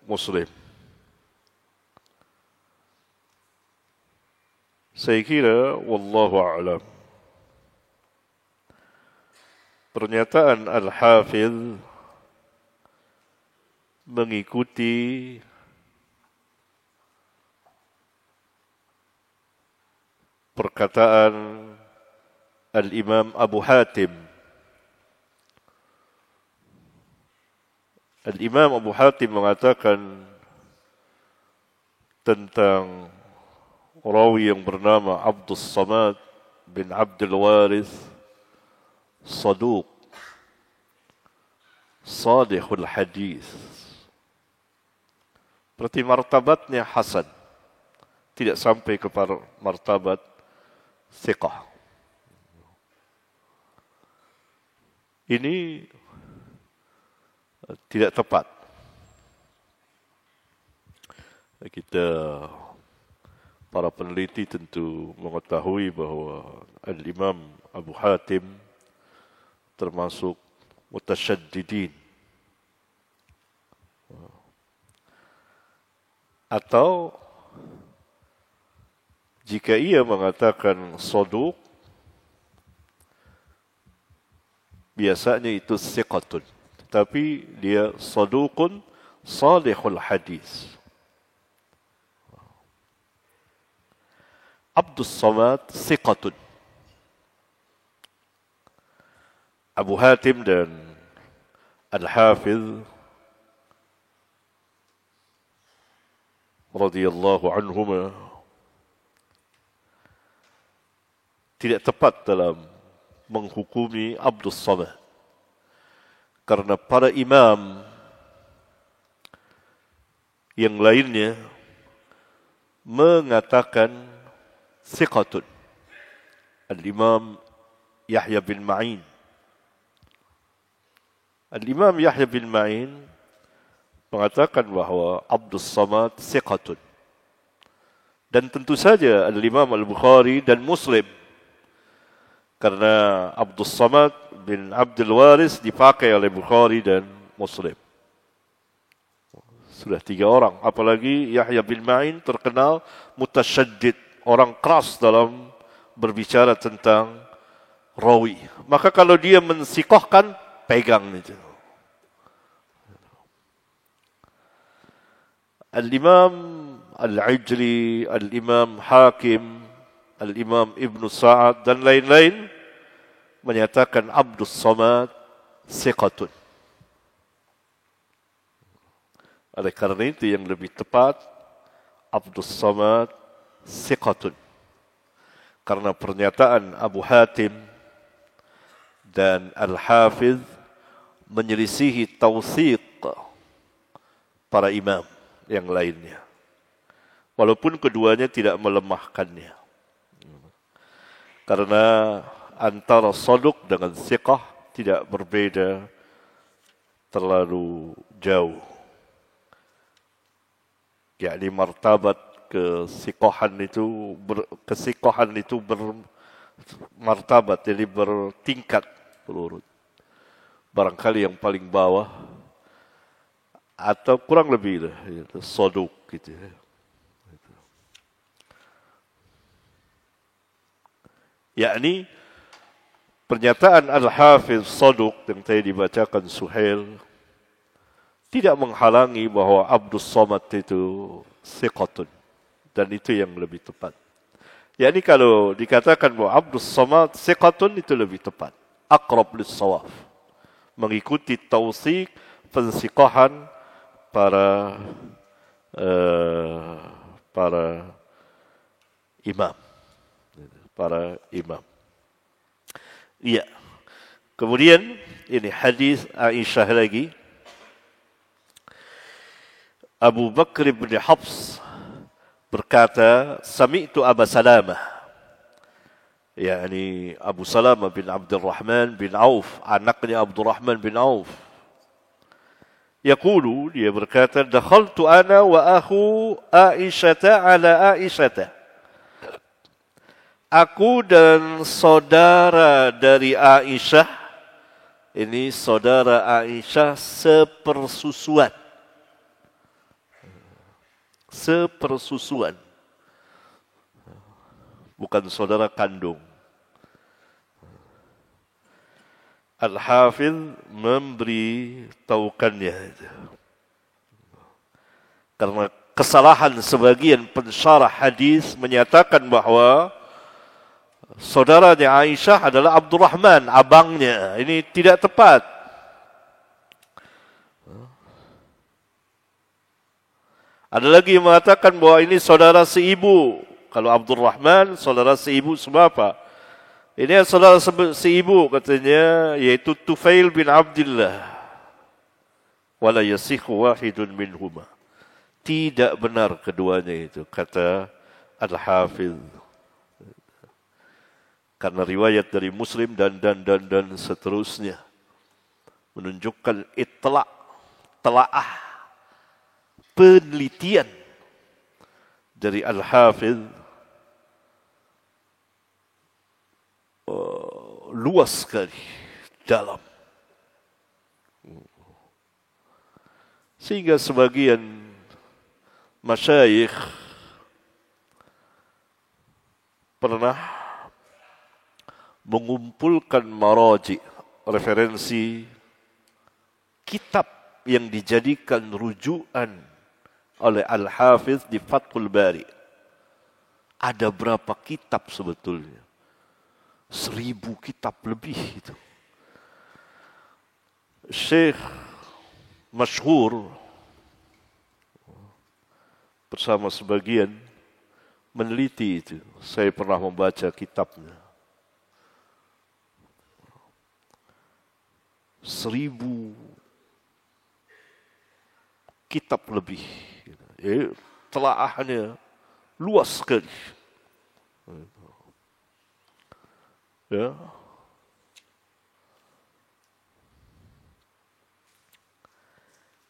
Muslim. Saya kira wallahu a'lam, pernyataan Al-Hafidh mengikuti perkataan Al-Imam Abu Hatim. Al-Imam Abu Hatim mengatakan tentang rawi yang bernama Abdus Samad bin Abdul Waris, saduq, salihul hadis. Berarti martabatnya hasan, tidak sampai kepada martabat thiqah. Ini tidak tepat. Kita para peneliti tentu mengetahui bahwa Al-Imam Abu Hatim termasuk mutasyaddidin. Atau jika ia mengatakan saduq, biasanya itu thiqatun, tetapi dia saduqun salihul hadis. Abdus Samad thiqatun. Abu Hatim dan Al-Hafidh radhiyallahu anhuma tidak tepat dalam menghukumi Abdus Samad, karena para imam yang lainnya mengatakan thiqatun. Al-Imam Yahya bin Ma'in, Al-Imam Yahya bin Ma'in mengatakan bahawa Abdus Samad siqatun. Dan tentu saja Al-Imam Al-Bukhari dan Muslim, karena Abdus Samad bin Abdul Waris dipakai oleh Bukhari dan Muslim. Sudah 3 orang. Apalagi Yahya bin Ma'in terkenal mutasyaddid, orang keras dalam berbicara tentang rawi. Maka kalau dia mensikohkan, pegang itu. Al-Imam Al-Ijli, Al-Imam Hakim, Al-Imam Ibn Sa'ad dan lain-lain menyatakan Abdus Samad siqatun. Oleh karena itu yang lebih tepat Abdus Samad siqatun. Karena pernyataan Abu Hatim dan Al-Hafiz menyelisihi tawsiq para imam yang lainnya. Walaupun keduanya tidak melemahkannya. Karena antara saduq dengan siqah tidak berbeda terlalu jauh. Yakni martabat kesikohan itu bermartabat, jadi bertingkat berurut. Barangkali yang paling bawah atau kurang lebih lah, itu saduq gitu. Yakni pernyataan Al-Hafiz saduq yang tadi dibacakan Suhail tidak menghalangi bahawa Abdus Samad itu siqatun, dan itu yang lebih tepat. Yakni kalau dikatakan bahawa Abdus Samad siqatun itu lebih tepat, aqrab lis-shawab, mengikuti tawsiq pensiqahan para imam. Para imam. Iya. Kemudian ini hadis Aisyah lagi. Abu Bakr bin Hafs berkata, sami'tu Aba Salamah, yakni Abu Salamah bin Abdurrahman bin Auf, anaknya Abdurrahman bin Auf. Yaqulu, dia berkata, dakhaltu ana wa akhu Aisyata ala Aisyata. Aku dan saudara dari Aisyah, ini saudara Aisyah sepersusuan. Sepersusuan. Bukan saudara kandung. Al-Hafidh memberi taukannya. Karena kesalahan sebagian pensyarah hadis menyatakan bahawa saudaranya Aisyah adalah Abdurrahman, abangnya. Ini tidak tepat. Ada lagi yang mengatakan bahawa ini saudara seibu. Kalau Abdurrahman, saudara seibu sebab apa? Ini saudara seibu katanya, yaitu Tufail bin Abdullah. Wala yasihu wahidun minhuma. Tidak benar keduanya itu, kata Al-Hafidh. Karena riwayat dari Muslim dan seterusnya menunjukkan telaah penelitian dari Al-Hafidh luas sekali dalam, sehingga sebagian masyayikh pernah mengumpulkan maraji, referensi kitab yang dijadikan rujukan oleh Al-Hafidh di Fathul Bari. Ada berapa kitab sebetulnya? 1000 kitab lebih itu. Syekh masyhur bersama sebagian meneliti itu. Saya pernah membaca kitabnya. 1000 kitab lebih. Telaahannya luas sekali. Ya.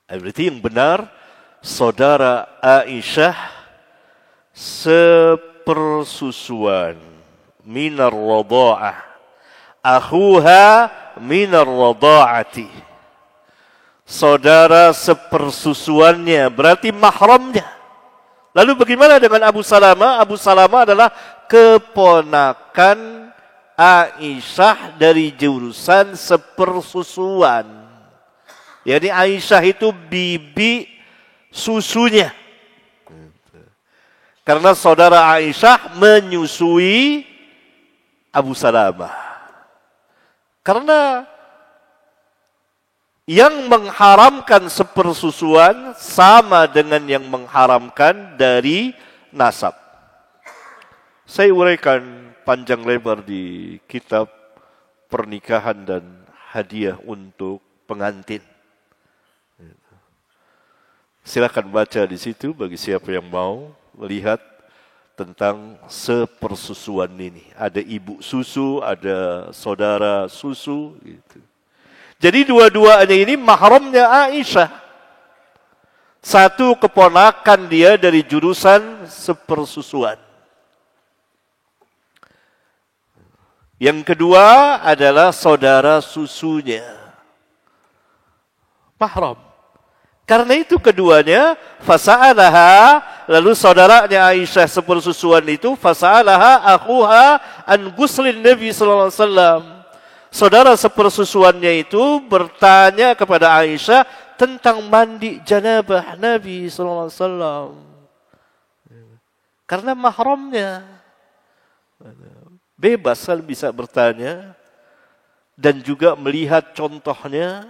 Berarti yang benar, saudara Aisyah sepersusuan minar radha'ah, akhuha minar radha'ati. Saudara sepersusuannya berarti mahramnya. Lalu bagaimana dengan Abu Salamah? Abu Salamah adalah keponakan Aisyah dari jurusan sepersusuan. Jadi Aisyah itu bibi susunya. Karena saudara Aisyah menyusui Abu Salamah. Karena yang mengharamkan sepersusuan sama dengan yang mengharamkan dari nasab. Saya uraikan panjang lebar di kitab Pernikahan dan Hadiah untuk Pengantin. Silakan baca di situ bagi siapa yang mau melihat tentang sepersusuan ini. Ada ibu susu, ada saudara susu gitu. Jadi dua-duanya ini mahramnya Aisyah. Satu keponakan dia dari jurusan sepersusuan. Yang kedua adalah saudara susunya. Mahram. Karena itu keduanya, fasa'alaha, lalu saudaranya Aisyah sepersusuan itu, fasa'alaha akhuha an guslin Nabi sallallahu alaihi wasallam. Saudara sepersusuannya itu bertanya kepada Aisyah tentang mandi janabah Nabi sallallahu alaihi wasallam. Karena mahramnya. Bebas kalau bisa bertanya dan juga melihat contohnya.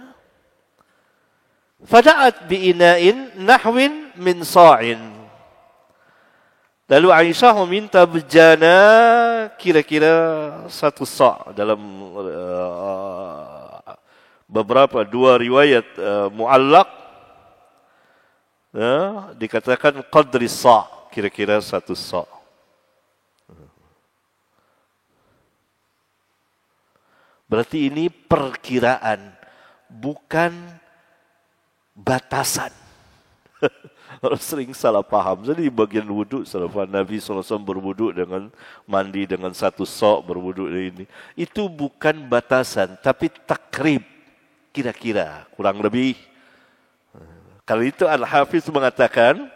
Fada'at bi'ina'in nahwin min sa'in. Lalu Aisyah meminta bejana kira-kira 1 sa' dalam beberapa dua riwayat mu'allaq. Dikatakan qadri sa', kira-kira 1 sa'. Berarti ini perkiraan, bukan batasan. Orang sering salah paham. Jadi di bagian wudhu, salah paham Nabi SAW berwudhu dengan mandi dengan 1 sa' berwudhu ini. Itu bukan batasan, tapi takrib. Kira-kira, kurang lebih. Kalau itu Al-Hafiz mengatakan,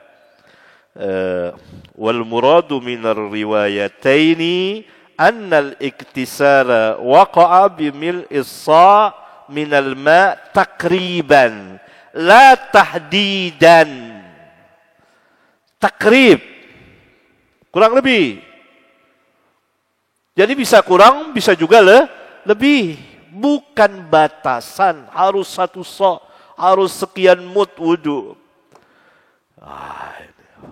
wal muradu minar riwayataini annal iktisara waqa'a bimil'is sa' minal ma' takriban la tahdidan. Takrib, kurang lebih. Jadi bisa kurang, bisa juga lebih. Bukan batasan, harus 1 sa', harus sekian mud wudu.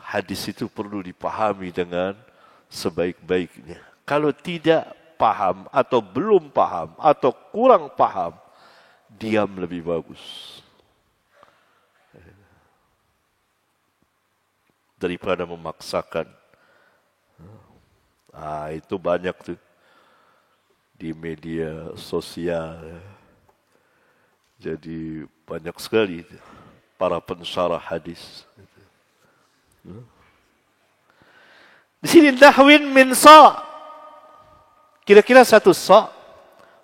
Hadis itu perlu dipahami dengan sebaik-baiknya. Kalau tidak paham atau belum paham atau kurang paham, diam lebih bagus. Daripada memaksakan. Itu banyak tuh di media sosial. Jadi banyak sekali para pensyarah hadis. Di sini nahwin min sa', kira-kira 1 sa',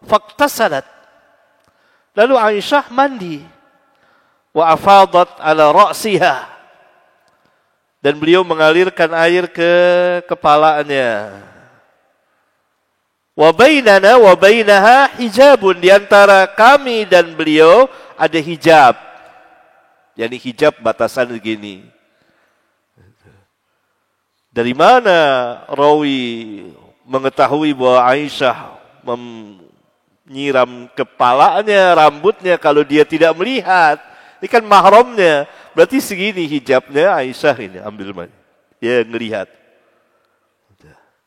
faktasalat. Lalu Aisyah mandi, wa afadat ala ra'siha. Dan beliau mengalirkan air ke kepalanya. Wa bainana wa bainaha hijabun, di antara kami dan beliau ada hijab. Yani hijab batasan begini. Dari mana rawi mengetahui bahwa Aisyah menyiram kepalanya, rambutnya kalau dia tidak melihat? Ini kan mahramnya. Berarti segini hijabnya Aisyah ini, ambil mandi. Ya, ngelihat.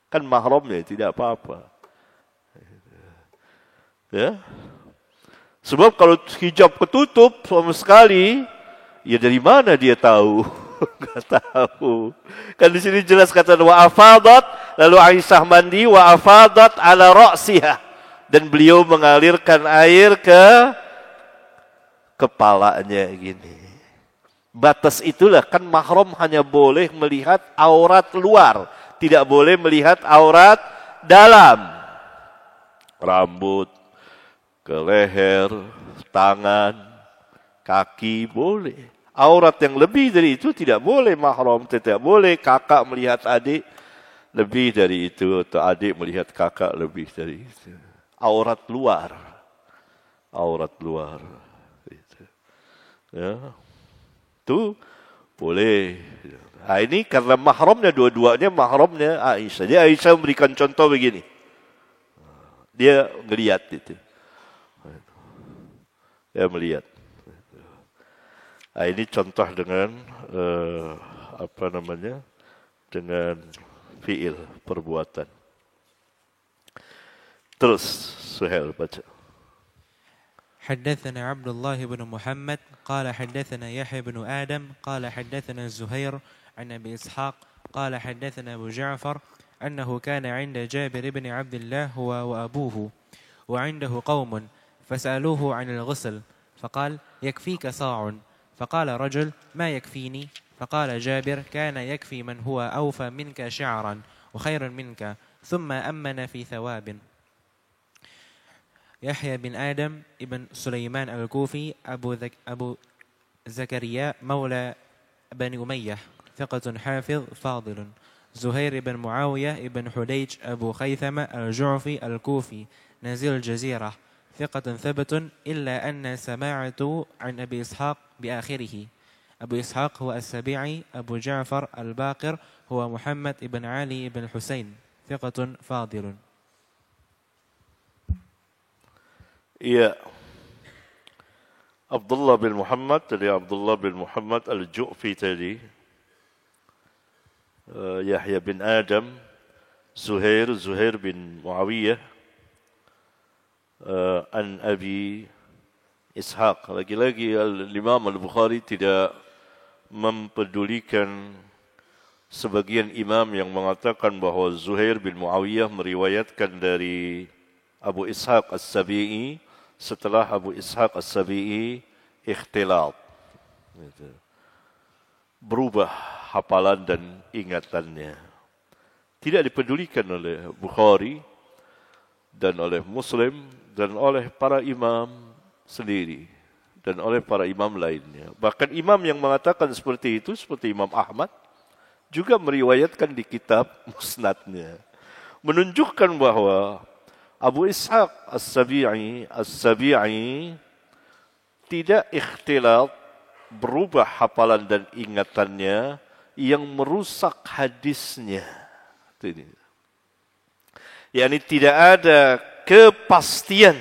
Kan mahramnya, tidak apa-apa. Ya. Sebab kalau hijab ketutup sama sekali, ya dari mana dia tahu? Enggak tahu. Kan di sini jelas kata wa afadat, lalu Aisyah mandi wa afadat ala ra'siha, dan beliau mengalirkan air ke kepalanya gini. Batas itulah kan mahram hanya boleh melihat aurat luar, tidak boleh melihat aurat dalam. Rambut, ke leher, tangan, kaki boleh. Aurat yang lebih dari itu tidak boleh mahram, tidak boleh kakak melihat adik lebih dari itu atau adik melihat kakak lebih dari itu. Aurat luar. Aurat luar. Itu. Ya. Itu boleh. Nah, ini karena mahramnya dua-duanya mahramnya Aisyah. Jadi Aisyah memberikan contoh begini. Dia melihat itu. Dia melihat. Nah, ini contoh dengan dengan fiil perbuatan. Terus Suhail baca. حدثنا عبد الله بن محمد قال حدثنا يحيى بن آدم قال حدثنا الزهير عن أبي إسحاق قال حدثنا أبو جعفر أنه كان عند جابر بن عبد الله هو وأبوه وعنده قوم فسألوه عن الغسل فقال يكفيك صاع فقال رجل ما يكفيني فقال جابر كان يكفي من هو أوفى منك شعرا وخير منك ثم أمن في ثواب. يحيى بن آدم ابن سليمان الكوفي أبو زكريا مولى بني أمية ثقة حافظ فاضل. زهير بن معاوية ابن حديج أبو خيثمة الجعفي الكوفي نزيل الجزيرة ثقة ثبت إلا أن سماعته عن أبي إسحاق بآخره. أبو إسحاق هو السبيعي أبو جعفر الباقر هو محمد بن علي بن حسين ثقة فاضل. Iya. Abdullah bin Muhammad dari Abdullah bin Muhammad Al-Ju'fi tadi. Yahya bin Adam, Zuhair bin Muawiyah, an Abi Ishaq. Lagi-lagi Imam Al-Bukhari tidak mempedulikan sebagian imam yang mengatakan bahawa Zuhair bin Muawiyah meriwayatkan dari Abu Ishaq As-Sabi'i setelah Abu Ishaq As-Sabi'i ikhtilat. Berubah hafalan dan ingatannya. Tidak dipedulikan oleh Bukhari dan oleh Muslim dan oleh para imam sendiri dan oleh para imam lainnya. Bahkan imam yang mengatakan seperti itu seperti Imam Ahmad juga meriwayatkan di kitab musnadnya. Menunjukkan bahwa Abu Ishaq As-Sabi'i tidak ikhtilat, berubah hafalan dan ingatannya yang merusak hadisnya. yakni tidak ada kepastian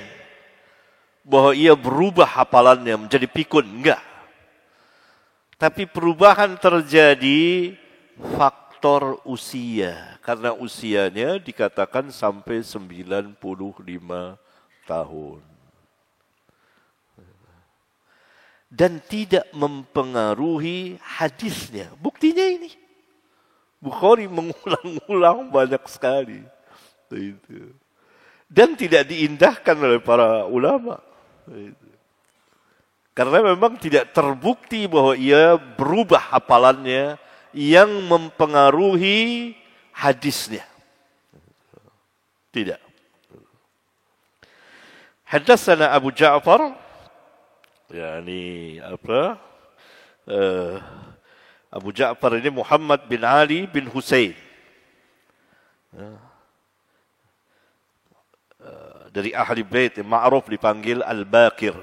bahwa ia berubah hafalannya menjadi pikun, enggak. Tapi perubahan terjadi faktor usia. Karena usianya dikatakan sampai 95 tahun. Dan tidak mempengaruhi hadisnya. Buktinya ini. Bukhari mengulang-ulang banyak sekali. Dan tidak diindahkan oleh para ulama. Karena memang tidak terbukti bahwa ia berubah hafalannya yang mempengaruhi hadisnya. Tidak. Hadatsana Abu Ja'far, yakni apa? Abu Ja'far ini Muhammad bin Ali bin Husain. Dari ahli bait, ma'ruf dipanggil Al-Baqir.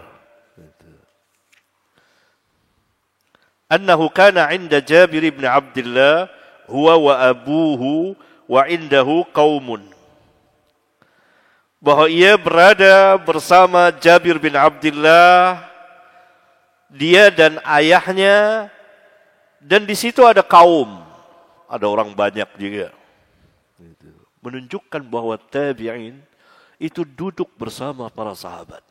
Annahu kana 'inda Jabir bin Abdullah huwa wa abuhu wa 'indahu qaumun. Bahwa ia berada bersama Jabir bin Abdullah, dia dan ayahnya, dan di situ ada kaum, ada orang banyak juga. Menunjukkan bahwa tabi'in itu duduk bersama para sahabat.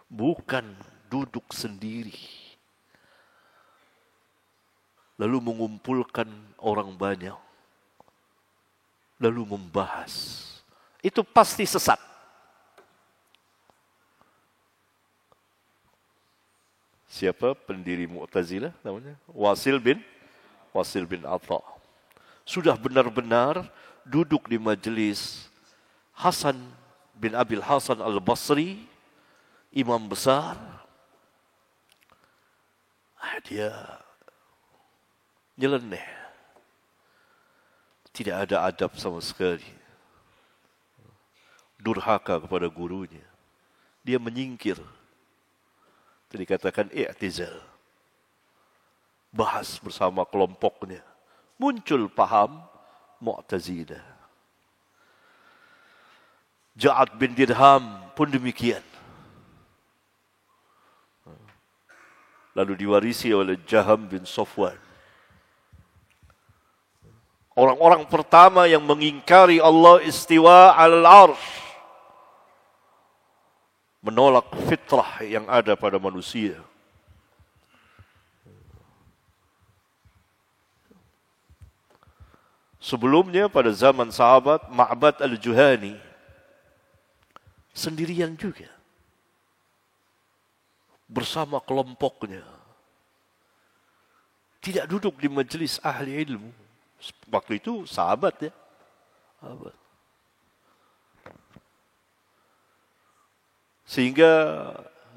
Bukan duduk sendiri. Lalu mengumpulkan orang banyak. Lalu membahas. Itu pasti sesat. Siapa pendiri Mu'tazilah namanya? Wasil bin Atha. Sudah benar-benar duduk di majelis Hasan bin Abil Hasan Al-Basri, imam besar. Dia nyeleneh. Tidak ada adab sama sekali. Durhaka kepada gurunya. Dia menyingkir. Itu dikatakan i'tizal. Bahas bersama kelompoknya. Muncul paham Mu'tazilah. Ja'ad bin Dirham pun demikian. Lalu diwarisi oleh Jaham bin Safwan. Orang-orang pertama yang mengingkari Allah istiwa al-arsh. Menolak fitrah yang ada pada manusia. Sebelumnya pada zaman sahabat, Ma'bad al-Juhani sendirian juga. Bersama kelompoknya. Tidak duduk di majelis ahli ilmu. Waktu itu sahabat ya. Sahabat. Sehingga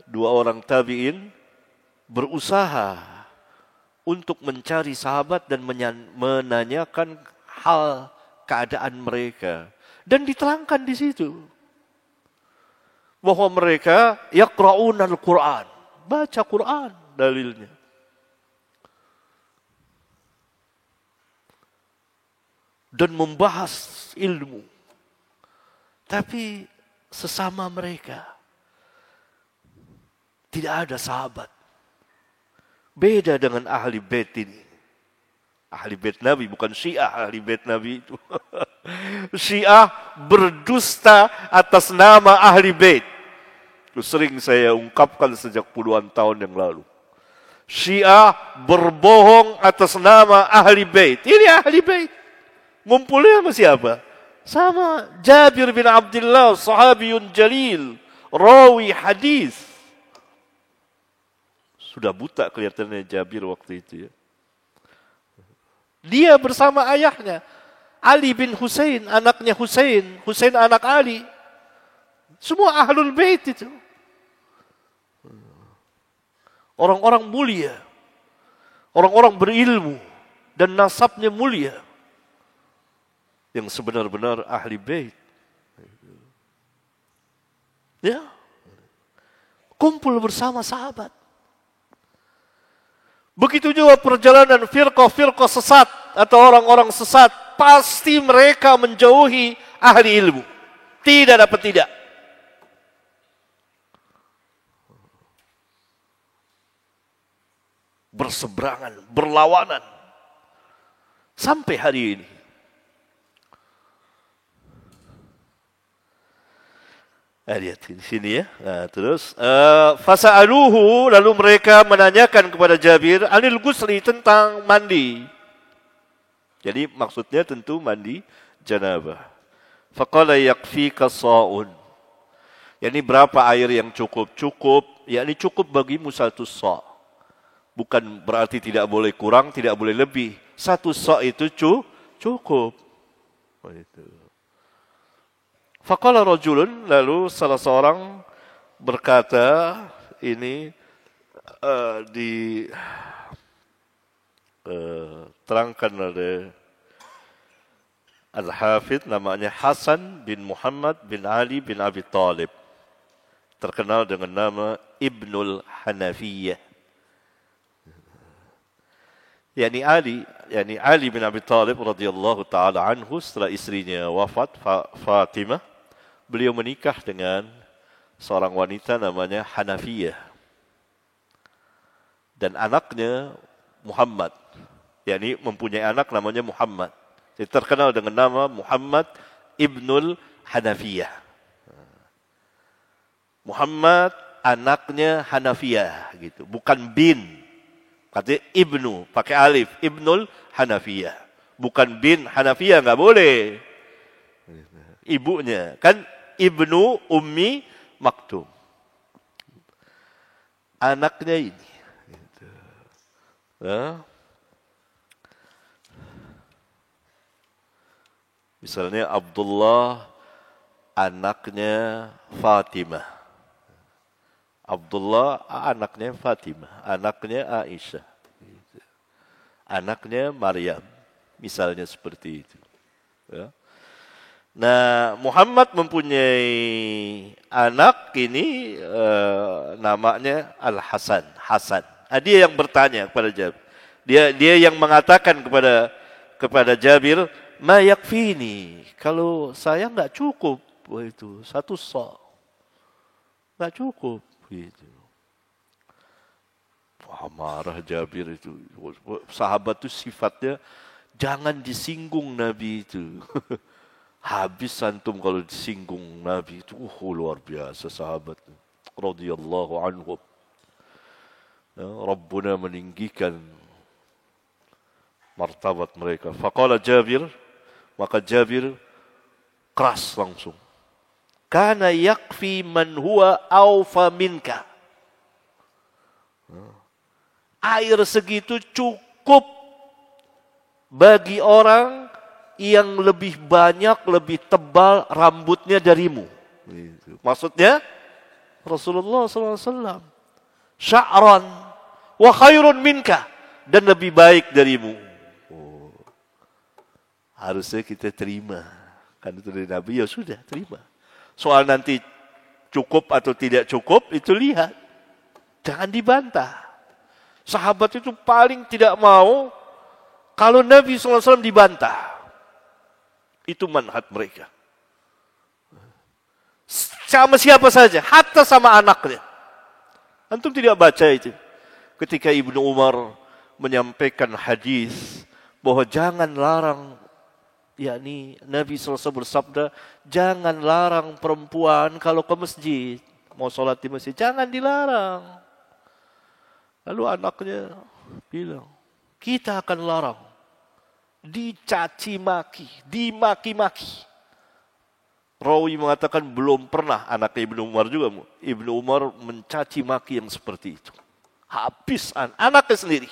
dua orang tabi'in berusaha untuk mencari sahabat dan menanyakan hal keadaan mereka. Dan diterangkan di situ bahwa mereka yaqra'una al-Quran, baca Quran dalilnya. Dan membahas ilmu. Tapi sesama mereka tidak ada sahabat. Beda dengan ahli bait ini. Ahli bait Nabi, bukan Syiah ahli bait Nabi itu. Syiah berdusta atas nama ahli bait. Itu sering saya ungkapkan sejak puluhan tahun yang lalu. Syiah berbohong atas nama ahli bait. Ini ahli bait. Ngumpulnya sama siapa? Sama Jabir bin Abdullah, sahabiyun jalil, rawi hadis. Sudah buta kelihatannya Jabir waktu itu ya. Dia bersama ayahnya. Ali bin Husain, anaknya Husain. Husain anak Ali. Semua ahlul bait itu. Orang-orang mulia. Orang-orang berilmu. Dan nasabnya mulia. Yang sebenar-benar ahli bait. Ya. Kumpul bersama sahabat. Begitu juga perjalanan firqah-firqah sesat atau orang-orang sesat, pasti mereka menjauhi ahli ilmu. Tidak dapat tidak. Berseberangan, berlawanan. Sampai hari ini. Lihat di sini ya. Nah, terus fasa'aluhu, lalu mereka menanyakan kepada Jabir anil ghusli, tentang mandi. Jadi maksudnya tentu mandi janabah. Faqala yakfika sa'un. Yani berapa air yang cukup? Cukup, yakni cukup bagimu 1 sa'. Bukan berarti tidak boleh kurang, tidak boleh lebih. 1 sa' itu cukup. Itu. Faqala rajulun, lalu salah seorang berkata, ini terangkan oleh Al-Hafidh, namanya Hasan bin Muhammad bin Ali bin Abi Talib. Terkenal dengan nama Ibnul Hanafiyah. Yani Ali bin Abi Talib radhiyallahu taala anhu, setelah istrinya wafat, Fatimah, beliau menikah dengan seorang wanita namanya Hanafiyah. Dan anaknya Muhammad. Yani mempunyai anak namanya Muhammad. Jadi terkenal dengan nama Muhammad Ibnul Hanafiyah. Muhammad anaknya Hanafiyah gitu, bukan bin. Katanya Ibnu, pakai alif, Ibnul Hanafiyah. Bukan bin Hanafiyah, enggak boleh. Ibunya kan Ibnu Ummi Maktum. Anaknya ini Ya. Misalnya Abdullah anaknya Fatimah. Abdullah anaknya Fatimah, anaknya Aisyah, anaknya Maryam, misalnya seperti itu. Ya. Nah, Muhammad mempunyai anak ini namanya Al-Hasan, Hasan. Dia yang bertanya kepada Jabir. Dia yang mengatakan kepada Jabir, "Ma yakfini." Kalau saya enggak cukup itu satu sa'. Enggak cukup gitu. Wah, marah Jabir itu. Sahabat itu sifatnya jangan disinggung Nabi itu. Habis antum kalau disinggung Nabi itu. Luar biasa sahabat. Radhiyallahu anhum. Ya, Rabbuna meninggikan martabat mereka. Faqala Jabir, maka Jabir keras langsung. Kana yakfi man huwa awfa minka. Air segitu cukup bagi orang yang lebih banyak, lebih tebal rambutnya darimu. Maksudnya Rasulullah SAW. Sya'ran wa khairun minka. Dan lebih baik darimu. Harusnya kita terima. Kan itu dari Nabi, ya sudah terima. Soal nanti cukup atau tidak cukup, itu lihat. Jangan dibantah. Sahabat itu paling tidak mau kalau Nabi SAW dibantah. Itu manhaj mereka. Sama siapa saja, hatta sama anaknya. Antum tidak baca itu. Ketika Ibnu Umar menyampaikan hadis bahwa jangan larang, yakni Nabi SAW bersabda, jangan larang perempuan kalau ke masjid. Mau sholat di masjid, jangan dilarang. Lalu anaknya bilang, kita akan larang. Dicaci maki, dimaki-maki. Rawi mengatakan belum pernah, anaknya Ibnu Umar juga, Ibnu Umar mencaci maki yang seperti itu. Habis anaknya sendiri.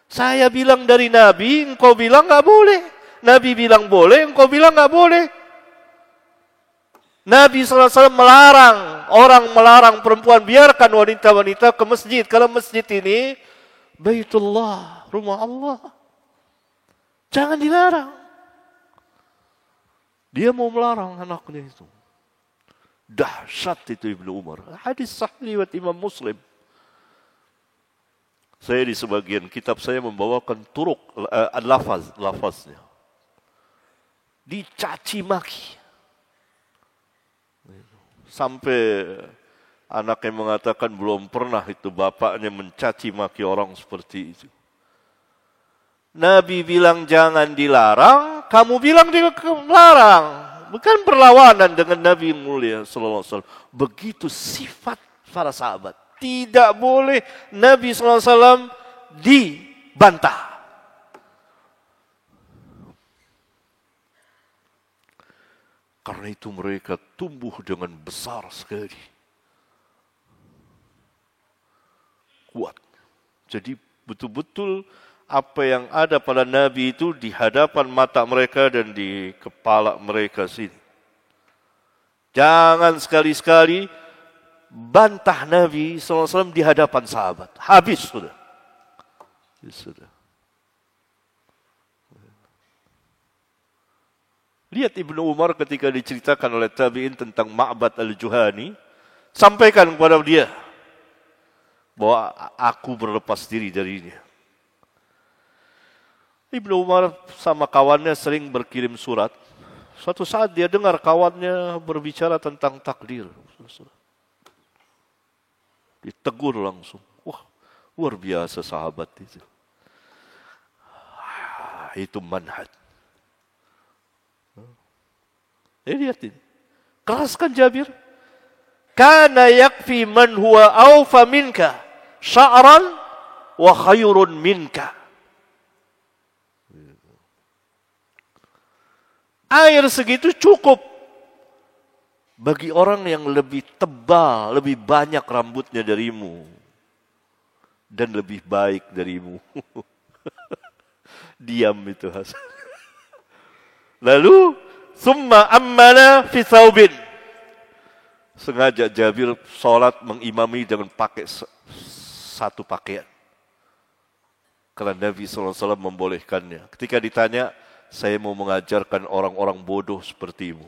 Saya bilang dari Nabi, engkau bilang enggak boleh. Nabi bilang boleh, engkau bilang enggak boleh. Nabi SAW melarang perempuan, biarkan wanita-wanita ke masjid. Kalau masjid ini, Baitullah, rumah Allah. Jangan dilarang. Dia mau melarang anaknya itu. Dahsyat itu Ibnu Umar. Hadis sahih riwayat Imam Muslim. Saya di sebagian kitab saya membawakan turuk, lafaznya. Dicaci maki. Sampai anaknya mengatakan belum pernah itu bapaknya mencaci maki orang seperti itu. Nabi bilang jangan dilarang, kamu bilang dia larang. Bukan berlawanan dengan Nabi mulia sallallahu alaihi wasallam. Begitu sifat para sahabat. Tidak boleh Nabi sallallahu alaihi wasallam dibantah. Karena itu mereka tumbuh dengan besar sekali. Kuat. Jadi betul-betul apa yang ada pada Nabi itu di hadapan mata mereka dan di kepala mereka sini. Jangan sekali-sekali bantah Nabi SAW di hadapan sahabat. Habis sudah. Sudah. Lihat Ibnu Umar ketika diceritakan oleh tabi'in tentang Ma'bad al-Juhani, sampaikan kepada dia bahwa aku berlepas diri darinya. Ibnu Umar sama kawannya sering berkirim surat. Suatu saat dia dengar kawannya berbicara tentang takdir. Ditegur langsung. Wah, luar biasa sahabat itu. Itu manhaj. Lihat ini. Keraskan Jabir. Kana yakfi man huwa awfa minka sya'ran wa khairun minka. Air segitu cukup bagi orang yang lebih tebal, lebih banyak rambutnya darimu. dan lebih baik darimu. Diam itu Hasan. Lalu summa ammana fi thawbin. Sengaja Jabir sholat mengimami dengan pakai satu pakaian. Karena Nabi SAW membolehkannya. Ketika ditanya, saya mau mengajarkan orang-orang bodoh sepertimu.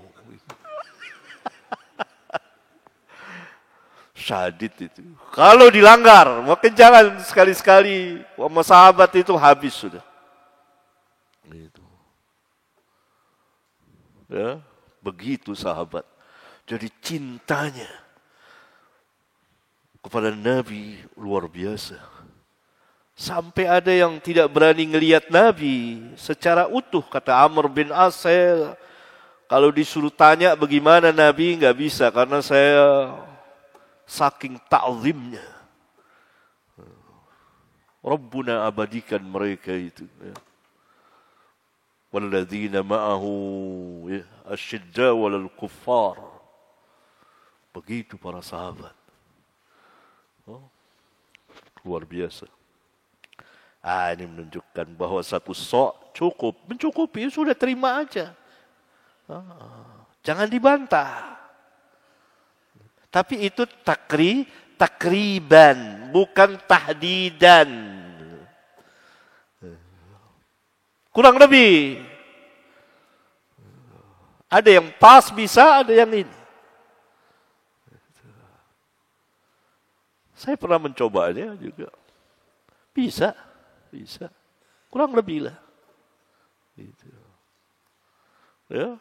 Syadid itu. Kalau dilanggar, maka jangan sekali-sekali. Sama sahabat itu habis sudah. Gitu. Ya, begitu sahabat. Jadi cintanya kepada Nabi luar biasa. Sampai ada yang tidak berani ngelihat Nabi secara utuh. Kata Amr bin As, saya kalau disuruh tanya bagaimana Nabi, nggak bisa. Karena saya saking ta'zimnya. Rabbuna abadikan mereka itu. Walladzina ma'ahu asyidda walal kuffar. Begitu para sahabat. Luar biasa. Ini menunjukkan bahwa satu sok cukup. Mencukupi, sudah terima aja. Jangan dibantah. Tapi itu takriban, bukan tahdidan. Kurang lebih. Ada yang pas bisa, ada yang ini. Saya pernah mencobanya juga. Bisa. Kurang lebih lah. Gitu. Ya.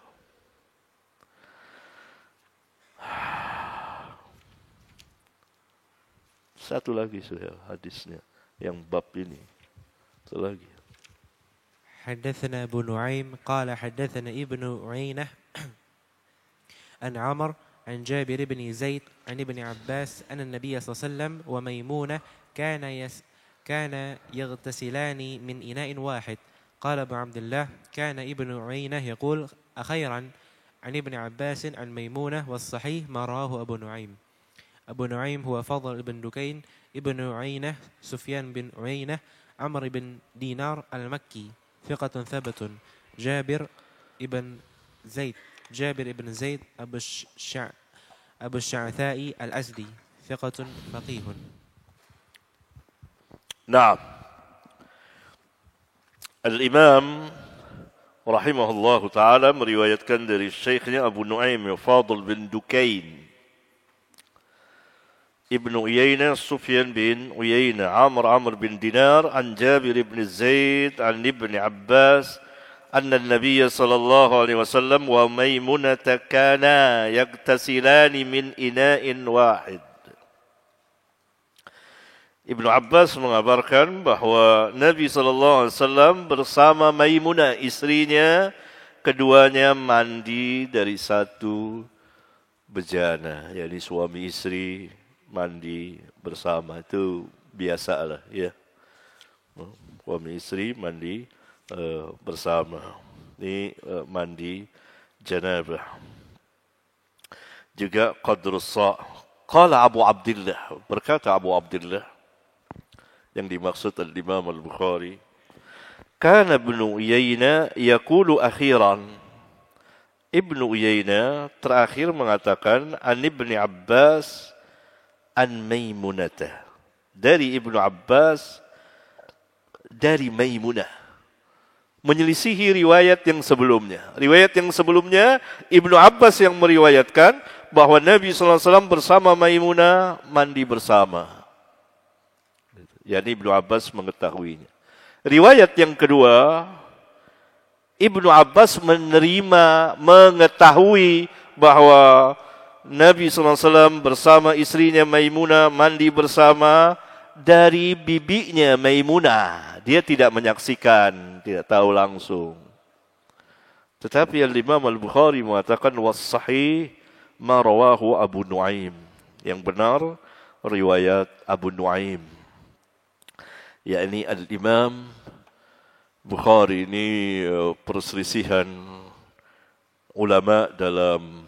Satu lagi sudah hadisnya. Yang bab ini. Satu lagi. حدثنا أبو نعيم قال حدثنا ابن عيينة عن عمر عن جابر بن زيد عن ابن عباس أن النبي صلى الله عليه وسلم وميمونة كان يغتسلان من إناء واحد. قال أبو عبد الله كان ابن عيينة يقول أخيرا عن ابن عباس عن ميمونة والصحيح ما رواه أبو نعيم. أبو نعيم هو فضل بن دكين ابن عيينة سفيان بن عيينة عمرو بن دينار المكي ثقة ثبت. جابر ابن زيد أبو الشعثاء الأزدي ثقة فقيه. نعم. Al-Imam rahimahullah ta'ala meriwayatkan dari syekhnya Abu Nu'aim Fadl bin Dukain Ibnu Uyainah Sufyan bin Uyainah Amr bin Dinar an Jabir ibn Zaid an Ibn Abbas anna an-nabiy sallallahu alaihi wasallam wa Maimunah kana yaktasilani min ina'in wahid. Ibnu Abbas mengabarkan bahwa Nabi SAW bersama Maimunah istrinya, keduanya mandi dari satu bejana, yakni suami istri mandi bersama, itu biasalah ya. Suami istri mandi bersama. Ini mandi janabah. Juga qadrus sa'. Qala Abu Abdullah, berkata Abu Abdullah, yang dimaksud al-Imam al-Bukhari, kana Ibnu Uyainah yaqulu akhiran. Ibnu Uyainah terakhir mengatakan an Ibni Abbas an Maimunah. Dari Ibnu Abbas dari Maimunah. Menyelisihi riwayat yang sebelumnya. Riwayat yang sebelumnya Ibnu Abbas yang meriwayatkan bahwa Nabi SAW bersama Maimunah mandi bersama. Yani Ibnu Abbas mengetahuinya. Riwayat yang kedua, Ibnu Abbas mengetahui bahwa Nabi SAW bersama istrinya Maimunah mandi bersama dari bibinya Maimunah. Dia tidak menyaksikan, tidak tahu langsung. Tetapi Al-Imam Al-Bukhari mengatakan was-sahih ma rawahu Abu Nu'aim. Yang benar riwayat Abu Nu'aim. Yakni Al-Imam Bukhari ini perselisihan ulama dalam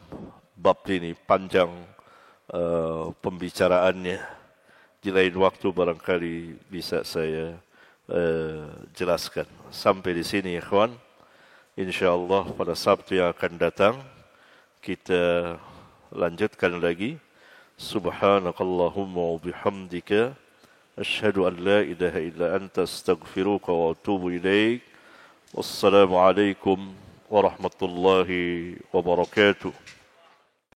bab ini, panjang pembicaraannya. di lain waktu barangkali bisa saya jelaskan. Sampai di sini ikhwan. InsyaAllah pada Sabtu yang akan datang kita lanjutkan lagi. Subhanakallahumma wa bihamdika asyhadu an la ilaha illa anta astaghfiruka wa atubu ilaik. Wassalamualaikum warahmatullahi wabarakatuh.